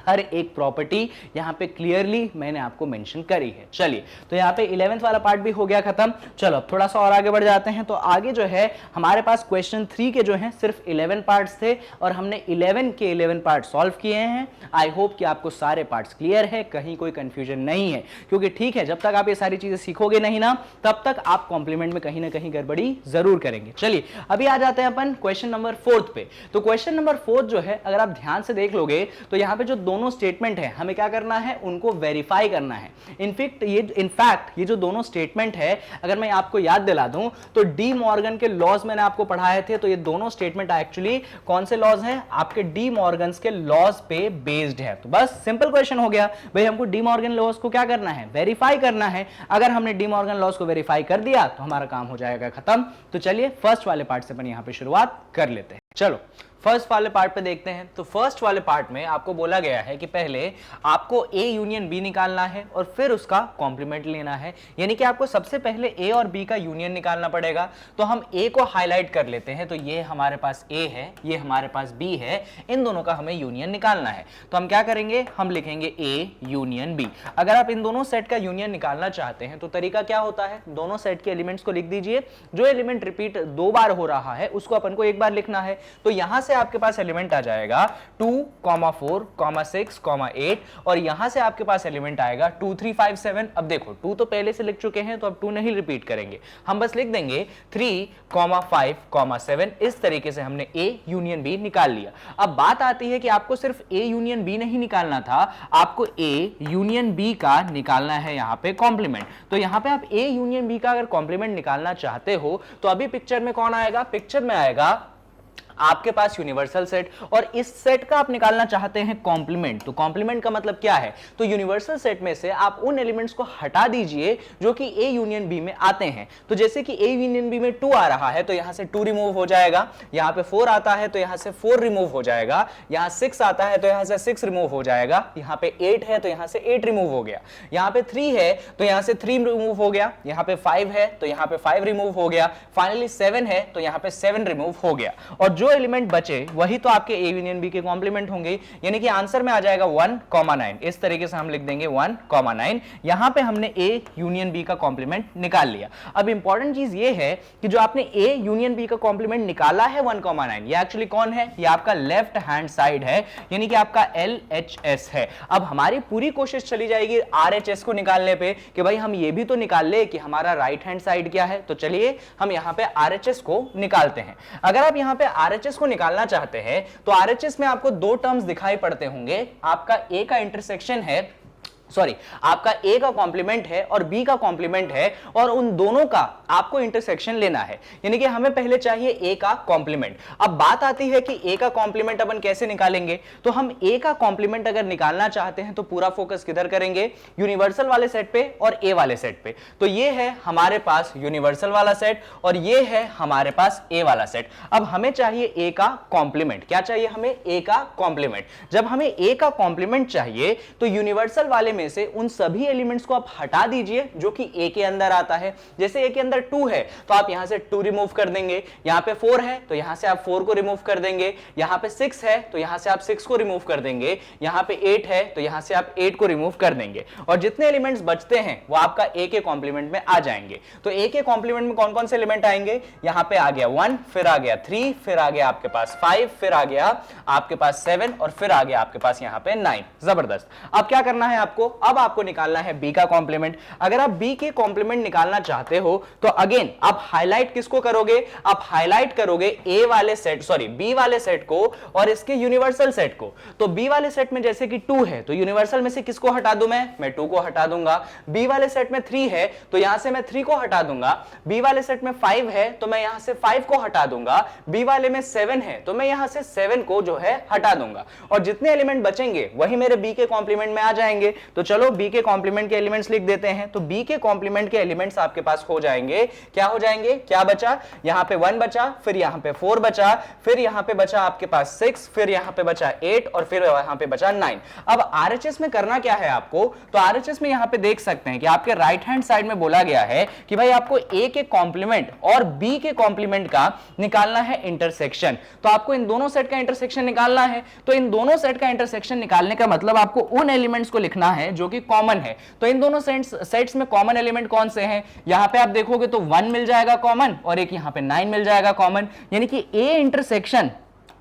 हर एक प्रॉपर्टी यहां पे क्लियरली मैंने आपको मेंशन करी है। चलिए, तो यहां पे 11th वाला पार्ट भी हो गया खत्म। चलो अब थोड़ा सा और आगे बढ़ जाते हैं। तो आगे जो है हमारे पास क्वेश्चन 3 के जो हैं सिर्फ 11 पार्ट्स थे, और हमने 11 के 11 पार्ट सॉल्व किए हैं। आई होप कि आपको सारे पार्ट्स क्लियर है, कहीं कोई कंफ्यूजन नहीं है, क्योंकि ठीक है, जब तक आप ये सारी चीजें सीखोगे नहीं ना, तब तक आप कॉम्प्लीमेंट में कहीं ना कहीं गड़बड़ी जरूर करेंगे। चलिए अभी आ जाते हैं अपन क्वेश्चन नंबर 4 पे। तो क्वेश्चन नंबर 4 जो है, अगर आप ध्यान से देख लोगे तो यहां पे जो दोनों स्टेटमेंट है हमें क्या करना है, उनको वेरीफाई करना है। इनफैक्ट ये जो दोनों स्टेटमेंट है, अगर मैं आपको याद दिला दूं तो डी मॉर्गन के लॉज मैंने आपको पढ़ाए थे, तो ये दोनों स्टेटमेंट एक्चुअली कौन से लॉज हैं, आपके डी मॉर्गन के लॉज पे बेस्ड है। तो बस सिंपल क्वेश्चन हो गया भाई, हमको डी मॉर्गन लॉज को क्या करना है, वेरीफाई करना है। अगर हमने डी मॉर्गन लॉज को वेरीफाई कर दिया तो हमारा काम हो जाएगा खत्म। तो चलिए फर्स्ट वाले पार्ट से अपन यहां पे शुरुआत कर लेते हैं। चलो फर्स्ट वाले पार्ट पे देखते हैं। तो फर्स्ट वाले पार्ट में आपको बोला गया है कि पहले आपको A यूनियन B निकालना है और फिर उसका कॉम्प्लीमेंट लेना है, यानी कि आपको सबसे पहले A और B का यूनियन निकालना पड़ेगा। तो हम A को हाईलाइट कर लेते हैं, तो ये हमारे पास A है, ये हमारे पास B है, इन दोनों का हमें यूनियन निकालना है। तो हम क्या करेंगे, हम लिखेंगे A यूनियन B। अगर आप इन दोनों सेट का यूनियन निकालना चाहते हैं तो तरीका क्या होता है, दोनों सेट के एलिमेंट्स को लिख दीजिए, जो एलिमेंट रिपीट 2 बार हो रहा है उसको अपन को 1 बार लिखना है। तो यहां से आपके पास एलिमेंट आ जाएगा 2, 4, 6, 8, और यहां से आपके पास एलिमेंट आएगा 2, 3, 5, 7। अब देखो 2 तो पहले से लिख चुके हैं, तो अब 2 नहीं रिपीट करेंगे, हम बस लिख देंगे 3, 5, 7। इस तरीके से हमने A यूनियन B निकाल लिया। अब बात आती है कि आपको सिर्फ A यूनियन B नहीं निकालना था, आपको A यूनियन B का निकालना है यहां पे कॉम्प्लीमेंट। तो यहां पे आप A यूनियन B का अगर कॉम्प्लीमेंट निकालना चाहते हो तो अभी पिक्चर में कौन आएगा, पिक्चर में आएगा आपके पास यूनिवर्सल सेट, और इस सेट का आप निकालना चाहते हैं कॉम्प्लीमेंट। तो कॉम्प्लीमेंट का मतलब क्या है, तो यूनिवर्सल सेट में से आप उन एलिमेंट्स को हटा दीजिए जो कि A यूनियन B में आते हैं। तो जैसे कि A यूनियन B में 2 आ रहा है तो यहां से 2 रिमूव हो जाएगा, यहां पे 4 आता है तो यहां से 4 रिमूव हो जाएगा, यहां 6 आता है तो यहां से 6 रिमूव हो जाएगा, यहां पे 8 है तो यहां से 8 रिमूव हो गया, यहां पे 3 है तो यहां से 3 रिमूव हो गया, यहां पे 5 है तो यहां पे 5 रिमूव हो गया, फाइनली 7 है तो यहां पे 7 रिमूव हो गया, और जो एलिमेंट बचे वही तो आपके A यूनियन B के कॉम्प्लीमेंट होंगे, यानी कि आंसर में आ जाएगा 1,9। इस तरीके से हम लिख देंगे 1,9। यहां पे हमने A यूनियन B का कॉम्प्लीमेंट निकाल लिया। अब इंपॉर्टेंट चीज ये है कि जो आपने A यूनियन B का कॉम्प्लीमेंट निकाला है 1,9, ये एक्चुअली कौन है, ये आपका लेफ्ट हैंड साइड है, यानी कि आपका LHS है। अब हमारी पूरी कोशिश चली जाएगी RHS को निकालने पे कि भाई हम ये भी तो निकाल ले कि हमारा राइट हैंड साइड क्या है। तो चलिए हम यहां पे RHS को निकालते हैं। अगर आप यहां पे RHS को निकालना चाहते हैं तो RHS में आपको 2 टर्म्स दिखाई पड़ते होंगे, आपका A का इंटरसेक्शन है, आपका A का कॉम्प्लीमेंट है और B का कॉम्प्लीमेंट है, और उन दोनों का आपको इंटरसेक्शन लेना है, यानी कि हमें पहले चाहिए A का कॉम्प्लीमेंट। अब बात आती है कि A का कॉम्प्लीमेंट अपन कैसे निकालेंगे, तो हम A का कॉम्प्लीमेंट अगर निकालना चाहते हैं तो पूरा फोकस किधर करेंगे, यूनिवर्सल वाले सेट पे और A वाले सेट पे। तो ये है हमारे पास यूनिवर्सल वाला सेट और ये है हमारे पास A वाला सेट। अब हमें चाहिए A का कॉम्प्लीमेंट, क्या चाहिए हमें, A का कॉम्प्लीमेंट। जब हमें A का कॉम्प्लीमेंट चाहिए तो यूनिवर्सल वाले में से उन सभी एलिमेंट्स को आप हटा दीजिए जो कि A के अंदर आता है। जैसे A के अंदर 2 है तो आप यहां से 2 रिमूव कर देंगे, यहां पे 4 है तो यहां से आप 4 को रिमूव कर देंगे, यहां पे 6 है तो यहां से आप 6 को रिमूव कर देंगे, यहां पे 8 है तो यहां से आप 8 को रिमूव कर देंगे, और जितने एलिमेंट्स बचते हैं वो आपका A के कॉम्प्लीमेंट में आ जाएंगे। तो A के कॉम्प्लीमेंट में कौन कौन से एलिमेंट आएंगे, यहां पे आ गया 1, फिर आ गया 3, फिर आ गया आपके पास 5, फिर आ गया आपके पास 7, और फिर आ गया आपके पास यहां पे 9। जबरदस्त। अब क्या करना है आपको, आपको, अब आपको निकालना है बी का कॉम्प्लीमेंट। अगर आप बी के कॉम्प्लीमेंट निकालना चाहते हो तो अगेन आप हाईलाइट किसको करोगे, आप हाईलाइट करोगे ए वाले सेट, सॉरी बी वाले सेट को और इसके यूनिवर्सल सेट को। तो बी वाले सेट में जैसे कि 2 है तो यूनिवर्सल में से किसको हटा दूं, मैं 2 को हटा दूंगा। बी वाले सेट में 3 है तो यहां से मैं 3 को हटा दूंगा। बी वाले सेट में 5 है तो मैं यहां से 5 को हटा दूंगा। बी वाले में 7 है तो मैं यहां से 7 को जो है हटा दूंगा, और जितने एलिमेंट बचेंगे वही मेरे बी के कॉम्प्लीमेंट में आ जाएंगे। तो चलो बी के कॉम्प्लीमेंट के एलिमेंट्स लिख देते हैं। तो बी के कॉम्प्लीमेंट के एलिमेंट्स आपके पास हो जाएंगे, क्या हो जाएंगे, क्या बचा, यहां पे 1 बचा, फिर यहां पे 4 बचा, फिर यहां पे बचा आपके पास 6, फिर यहां पे बचा 8 और फिर यहां पे बचा 9। अब आरएचएस में करना क्या है आपको, तो आरएचएस में यहां पे देख सकते हैं कि आपके राइट हैंड साइड में बोला गया है कि भाई आपको ए के कॉम्प्लीमेंट और बी के कॉम्प्लीमेंट का निकालना है इंटरसेक्शन। तो आपको इन दोनों सेट का इंटरसेक्शन निकालना है। तो इन दोनों सेट का इंटरसेक्शन निकालने का मतलब आपको उन एलिमेंट्स को लिखना है जो कि कॉमन है। तो इन दोनों सेट्स में कॉमन एलिमेंट कौन से हैं, यहां पे आप देखोगे तो 1 मिल जाएगा कॉमन और एक यहां पे 9 मिल जाएगा कॉमन, यानी कि ए इंटरसेक्शन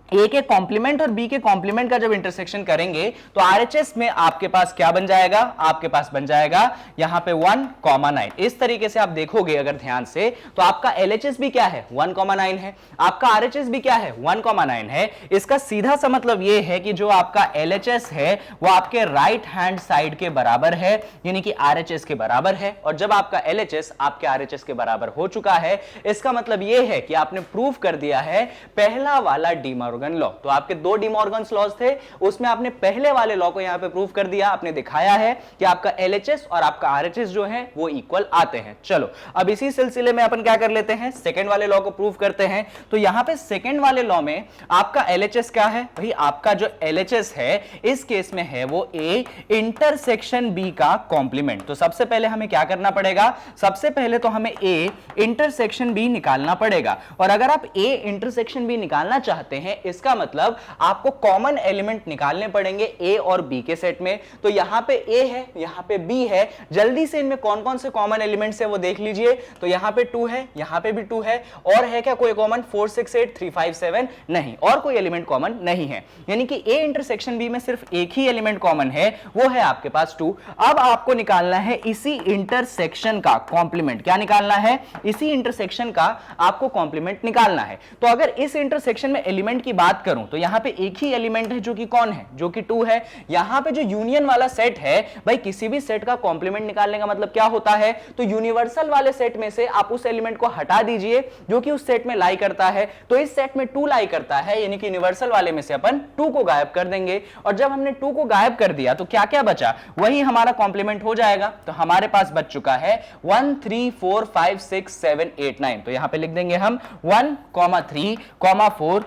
ए के कॉम्प्लीमेंट और बी के कॉम्प्लीमेंट का जब इंटरसेक्शन करेंगे तो आरएचएस में आपके पास क्या बन जाएगा, आपके पास बन जाएगा यहां पे 1,9। इस तरीके से आप देखोगे अगर ध्यान से तो आपका एलएचएस भी क्या है 1,9 है, आपका आरएचएस भी क्या है 1,9 है। इसका सीधा सा मतलब यह है कि जो आपका एलएचएस है वो आपके राइट हैंड साइड के बराबर है, यानी कि आरएचएस के बराबर है। और जब आपका एलएचएस आपके आरएचएस के बराबर हो चुका है, इसका मतलब यह है कि आपने प्रूव कर दिया है पहला वाला डीमॉर्गन लॉ। तो आपके 2 डिमॉर्गन्स लॉज थे, उसमें आपने पहले वाले लॉ को यहां पे प्रूव कर दिया, आपने दिखाया है कि आपका एलएचएस और आपका आरएचएस जो है वो इक्वल आते हैं। चलो अब इसी सिलसिले में अपन क्या कर लेते हैं, सेकंड वाले लॉ को प्रूव करते हैं। तो यहां पे सेकंड वाले लॉ में आपका एलएचएस क्या है, भाई आपका जो एलएचएस है इस केस में है वो ए इंटरसेक्शन बी का कॉम्प्लीमेंट। तो सबसे पहले हमें क्या करना पड़ेगा, सबसे पहले तो हमें ए इंटरसेक्शन बी निकालना पड़ेगा। और अगर आप ए इंटरसेक्शन बी निकालना चाहते हैं इसका मतलब आपको कॉमन एलिमेंट निकालने पड़ेंगे ए और बी के सेट में। तो यहां पे ए है, यहां पे बी है, जल्दी से इनमें कौन कौन से कॉमन एलिमेंट्स है वो देख लीजिए। तो यहां पे 2 है, यहां पे भी 2 है, और है क्या कोई कॉमन 4 6 8 3 5 7, नहीं, और कोई एलिमेंट कॉमन नहीं है। यानी कि ए इंटरसेक्शन बी में सिर्फ एक ही एलिमेंट कॉमन है, वो है आपके पास 2। अब आपको निकालना है इसी इंटरसेक्शन का कॉम्प्लीमेंट। क्या निकालना है, इसी इंटरसेक्शन का आपको कॉम्प्लीमेंट निकालना है। तो अगर इस इंटरसेक्शन में एलिमेंट की बात करूं तो यहां पे एक ही एलिमेंट है जो कि कौन है, जो कि 2 है। यहां पे जो यूनियन वाला सेट है, भाई किसी भी सेट का कॉम्प्लीमेंट निकालने का मतलब क्या होता है, तो यूनिवर्सल वाले सेट में से आप उस एलिमेंट को हटा दीजिए जो कि उस सेट में लाई करता है। तो इस सेट में 2 लाई करता है, यानी कि यूनिवर्सल वाले में से अपन 2 को गायब कर देंगे। और जब हमने 2 को गायब कर दिया तो क्या क्या बचा, वही हमारा कॉम्प्लीमेंट हो जाएगा। तो हमारे पास बच चुका है 1 3 4 5 6 7 8 9। तो यहां पे लिख देंगे हम 1, 3, 4,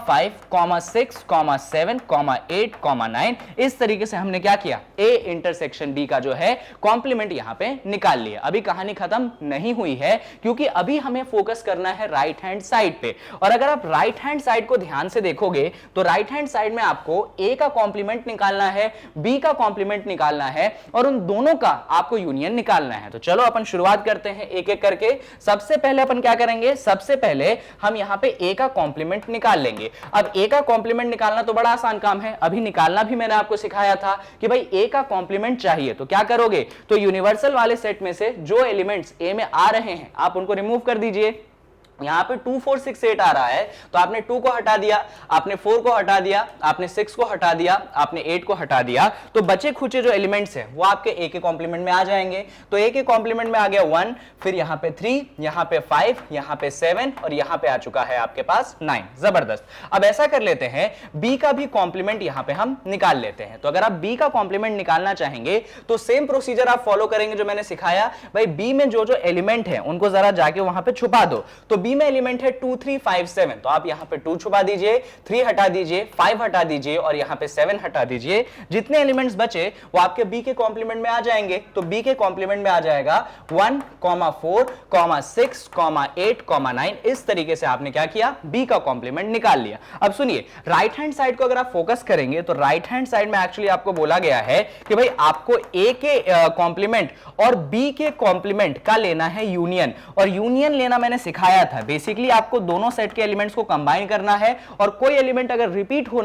5, 6, 7, 8, 9। इस तरीके से हमने क्या किया, ए इंटरसेक्शन बी का जो है कॉम्प्लीमेंट यहां पे निकाल लिया। अभी कहानी खत्म नहीं हुई है, क्योंकि अभी हमें फोकस करना है राइट हैंड साइड पे। और अगर आप राइट हैंड साइड को ध्यान से देखोगे तो राइट हैंड साइड में आपको ए का कॉम्प्लीमेंट निकालना है, बी का कॉम्प्लीमेंट निकालना है, और उन दोनों का आपको यूनियन निकालना है। तो चलो अपन शुरुआत करते हैं एक एक करके। सबसे पहले अपन क्या करेंगे, सबसे पहले हम यहां पे ए का कॉम्प्लीमेंट निकाल लेंगे। अब ए का कॉम्प्लीमेंट निकालना तो बड़ा आसान काम है, अभी निकालना भी मैंने आपको सिखाया था कि भाई ए का कॉम्प्लीमेंट चाहिए तो क्या करोगे, तो यूनिवर्सल वाले सेट में से जो एलिमेंट्स ए में आ रहे हैं आप उनको रिमूव कर दीजिए। यहां पे 2 4 6 8 आ रहा है तो आपने 2 को हटा दिया, आपने 4 को हटा दिया, आपने 6 को हटा दिया, आपने 8 को हटा दिया। तो बचे खुचे जो एलिमेंट्स हैं वो आपके ए के कॉम्प्लीमेंट में आ जाएंगे। तो ए के कॉम्प्लीमेंट में आ गया 1, फिर यहां पे 3, यहां पे 5, यहां पे 7 और यहां पे आ चुका है आपके पास 9। जबरदस्त। अब ऐसा कर लेते हैं, बी का भी कॉम्प्लीमेंट यहां पे हम निकाल लेते हैं। तो अगर आप बी का कॉम्प्लीमेंट निकालना चाहेंगे तो सेम प्रोसीजर आप फॉलो करेंगे जो मैंने सिखाया। भाई बी में जो जो एलिमेंट है उनको जरा जाके वहां पे छुपा दो। तो बी में एलिमेंट है 2 3 5 7, तो आप यहां पे 2 छुपा दीजिए, 3 हटा दीजिए, 5 हटा दीजिए और यहां पे 7 हटा दीजिए। जितने एलिमेंट्स बचे वो आपके बी के कॉम्प्लीमेंट में आ जाएंगे। तो बी के कॉम्प्लीमेंट में आ जाएगा 1, 4, 6, 8, 9। इस तरीके से आपने क्या किया, बी का कॉम्प्लीमेंट निकाल लिया। अब सुनिए, राइट हैंड साइड को अगर आप फोकस करेंगे तो राइट हैंड साइड में एक्चुअली आपको बोला गया है कि भाई आपको ए के कॉम्प्लीमेंट और बी के कॉम्प्लीमेंट का लेना है यूनियन। और यूनियन लेना मैंने सिखाया था था, बेसिकली आपको दोनों सेट के एलिमेंट्स को कंबाइन करना है और कोई एलिमेंट अगर रिपीट हो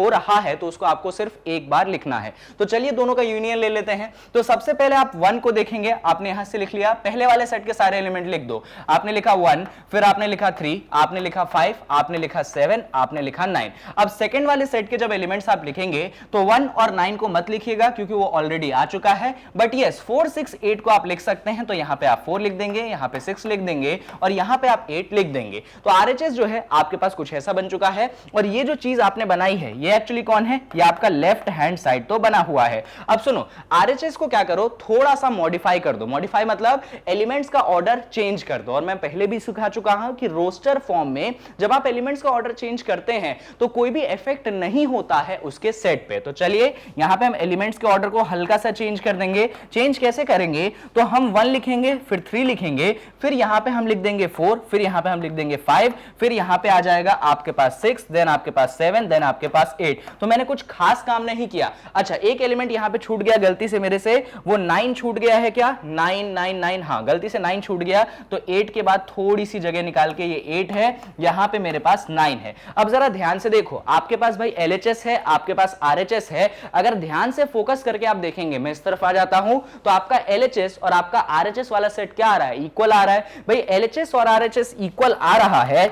रहा है तो उसको आपको सिर्फ एक बार लिखना है। तो चलिए दोनों का यूनियन ले लेते हैं। तो सबसे पहले आप 1 को देखेंगे, आपने यहां से लिख लिया, पहले वाले सेट के सारे एलिमेंट लिख दो। आपने लिखा 1, फिर आपने लिखा 3, आपने लिखा 5, आपने लिखा 7, आपने लिखा 9। अब सेकंड वाले सेट के जब एलिमेंट्स आप लिखेंगे तो 1 और 9 को मत लिखिएगा क्योंकि वो ऑलरेडी आ चुका है, बट यस 4, 6, 8 को आप लिख सकते हैं। तो यहां पे आप 4 लिख देंगे, यहां पे 6 लिख देंगे और यहां पे आप 8 लिख देंगे। तो आरएचएस जो है आपके पास कुछ ऐसा बन चुका है। और ये जो चीज आपने बनाई है ये एक्चुअली कौन है, ये आपका लेफ्ट हैंड साइड तो बना हुआ है। अब सुनो, आरएचएस को क्या करो, थोड़ा सा मॉडिफाई कर दो। मॉडिफाई मतलब एलिमेंट्स का ऑर्डर चेंज कर दो। और मैं पहले भी सिखा चुका हूं कि रोस्टर फॉर्म में जब आप एलिमेंट्स का ऑर्डर चेंज करते हैं तो कोई भी इफेक्ट नहीं होता है उसके सेट पे। तो चलिए यहां पे हम एलिमेंट्स के ऑर्डर को हल्का सा चेंज कर देंगे। चेंज कैसे करेंगे, तो हम 1 लिखेंगे, फिर 3 लिखेंगे, फिर यहां पे हम लिख देंगे 4, फिर यहां पे हम लिख देंगे 5, फिर यहां पे आ जाएगा आपके पास 6, देन आपके पास 7, देन आपके पास 8। तो मैंने कुछ खास काम नहीं किया। अच्छा, एक एलिमेंट यहां पे छूट गया गलती से मेरे से, वो 9 छूट गया है। क्या 9 9 9, हां गलती से 9 छूट गया। तो 8 के बाद थोड़ी सी जगह निकाल के ये 8 है, यहां पे मेरे पास 9 है। अब जरा ध्यान से देखो, आपके पास भाई एलएचएस है, आपके पास आरएचएस है। अगर ध्यान से फोकस करके आप देखेंगे, मैं इस तरफ आ जाता हूं, तो आपका एलएचएस और आपका आरएचएस वाला सेट क्या आ रहा है, इक्वल आ रहा है। भाई एलएचएस और आरएचएस इक्वल आ रहा है,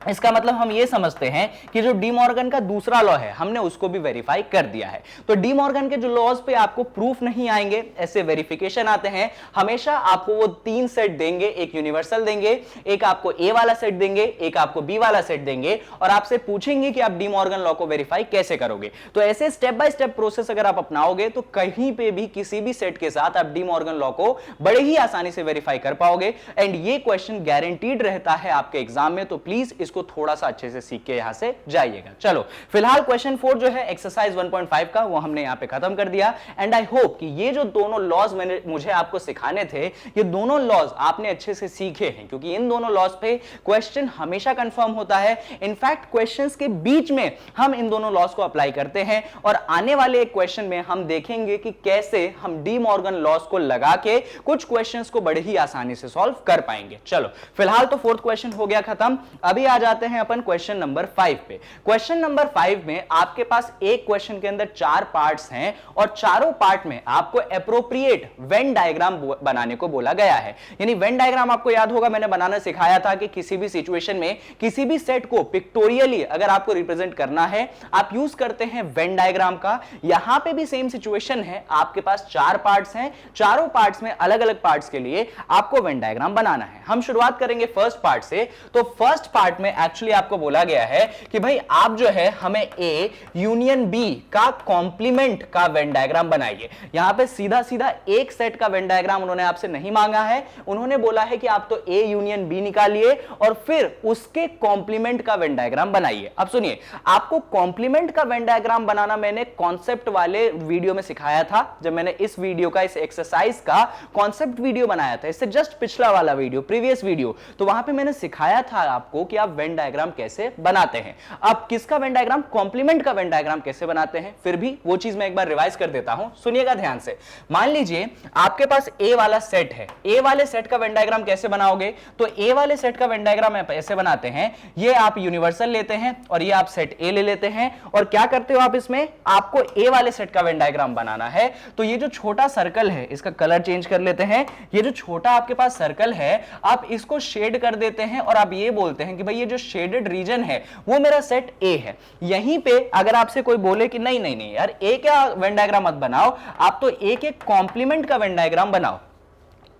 इसका मतलब हम ये समझते हैं कि जो डी मॉर्गन का दूसरा लॉ है हमने उसको भी वेरीफाई कर दिया है। तो डी मॉर्गन के जो लॉज पे आपको प्रूफ नहीं आएंगे, ऐसे वेरिफिकेशन आते हैं, हमेशा आपको वो 3 सेट देंगे, एक यूनिवर्सल देंगे, एक आपको ए वाला सेट देंगे, एक आपको बी वाला सेट देंगे और आपसे पूछेंगे कि आप डी मॉर्गन लॉ को वेरीफाई कैसे करोगे। तो ऐसे स्टेप बाय स्टेप प्रोसेस अगर आप अपनाओगे तो कहीं पे भी किसी भी सेट के साथ आप डी मॉर्गन लॉ को बड़े ही आसानी से वेरीफाई कर पाओगे। एंड ये क्वेश्चन गारंटीड रहता है आपके एग्जाम में, तो प्लीज इसको थोड़ा सा अच्छे से सीख के यहां से जाइएगा। चलो फिलहाल क्वेश्चन 4 जो है एक्सरसाइज 1.5 का, वो हमने यहां पे खत्म कर दिया। एंड आई होप कि ये जो दोनों लॉज मुझे आपको सिखाने थे, ये दोनों लॉज आपने अच्छे से सीखे हैं, क्योंकि इन दोनों लॉज पे क्वेश्चन हमेशा कंफर्म होता है। इनफैक्ट क्वेश्चंस के बीच में हम इन दोनों लॉज को अप्लाई करते हैं और आने वाले एक क्वेश्चन में हम देखेंगे कि कैसे हम डी मॉर्गन लॉज को लगा के कुछ क्वेश्चंस को बड़े ही आसानी से सॉल्व कर पाएंगे। चलो फिलहाल तो 4th क्वेश्चन हो गया खत्म। अभी आ जाते हैं अपन क्वेश्चन नंबर 5 पे। क्वेश्चन नंबर 5 में आपके पास एक क्वेश्चन के अंदर 4 पार्ट्स हैं और चारों पार्ट में आपको एप्रोप्रिएट वेन डायग्राम बनाने को बोला गया है। यानी वेन डायग्राम आपको याद होगा, मैंने बनाना सिखाया था कि किसी भी सिचुएशन में किसी भी सेट को पिक्टोरियली अगर आपको रिप्रेजेंट करना है आप यूज करते हैं वेन डायग्राम का। यहां पे भी सेम सिचुएशन है, आपके पास 4 पार्ट्स हैं, चारों पार्ट्स में अलग अलग पार्ट्स के लिए आपको वेन डायग्राम बनाना है। हम शुरुआत करेंगे फर्स्ट पार्ट से। तो फर्स्ट पार्ट में एक्चुअली आपको बोला गया है कि भाई आप जो है हमें ए यूनियन बी का कॉम्प्लीमेंट का वेन डायग्राम बनाइए। यहां पे सीधा सीधा एक सेट का वेन डायग्राम उन्होंने आपसे नहीं मांगा है, उन्होंने बोला है कि आप तो ए यूनियन बी निकालिए और फिर उसके कॉम्प्लीमेंट का वेन डायग्राम बनाइए। अब सुनिए, आपको कॉम्प्लीमेंट का वेन डायग्राम बनाना मैंने कॉन्सेप्ट वाले वीडियो में सिखाया था। जब मैंने इस वीडियो का, इस एक्सरसाइज का कॉन्सेप्ट वीडियो बनाया था, इससे जस्ट पिछला वाला वीडियो, प्रीवियस वीडियो, तो वहां पे मैंने सिखाया था आपको कि आप वेन डायग्राम कैसे बनाते हैं। अब किसका वेन डायग्राम, कॉम्प्लीमेंट का वेन डायग्राम कैसे बनाते हैं, फिर भी वो चीज मैं एक बार रिवाइज कर देता हूं, सुनिएगा ध्यान से। मान लीजिए आपके पास ए वाला सेट है, ए वाले सेट का वेन डायग्राम कैसे बनाओगे, तो ए वाले सेट का वेन डायग्राम आप ऐसे बनाते हैं, ये आप यूनिवर्सल लेते हैं और ये आप सेट ए ले लेते हैं और क्या करते हो आप, इसमें आपको ए वाले सेट का वेन डायग्राम बनाना है। तो ये जो छोटा सर्कल है, इसका कलर चेंज कर लेते हैं, ये जो छोटा आपके पास सर्कल है आप इसको शेड कर देते हैं और आप ये बोलते हैं कि भाई ये जो शेडेड रीजन है वो मेरा सेट ए है। यहीं पे अगर आपसे कोई बोले कि नहीं नहीं नहीं यार ए क्या वेन डायग्राम मत बनाओ, आप तो ए के कॉम्प्लीमेंट का वेन डायग्राम बनाओ।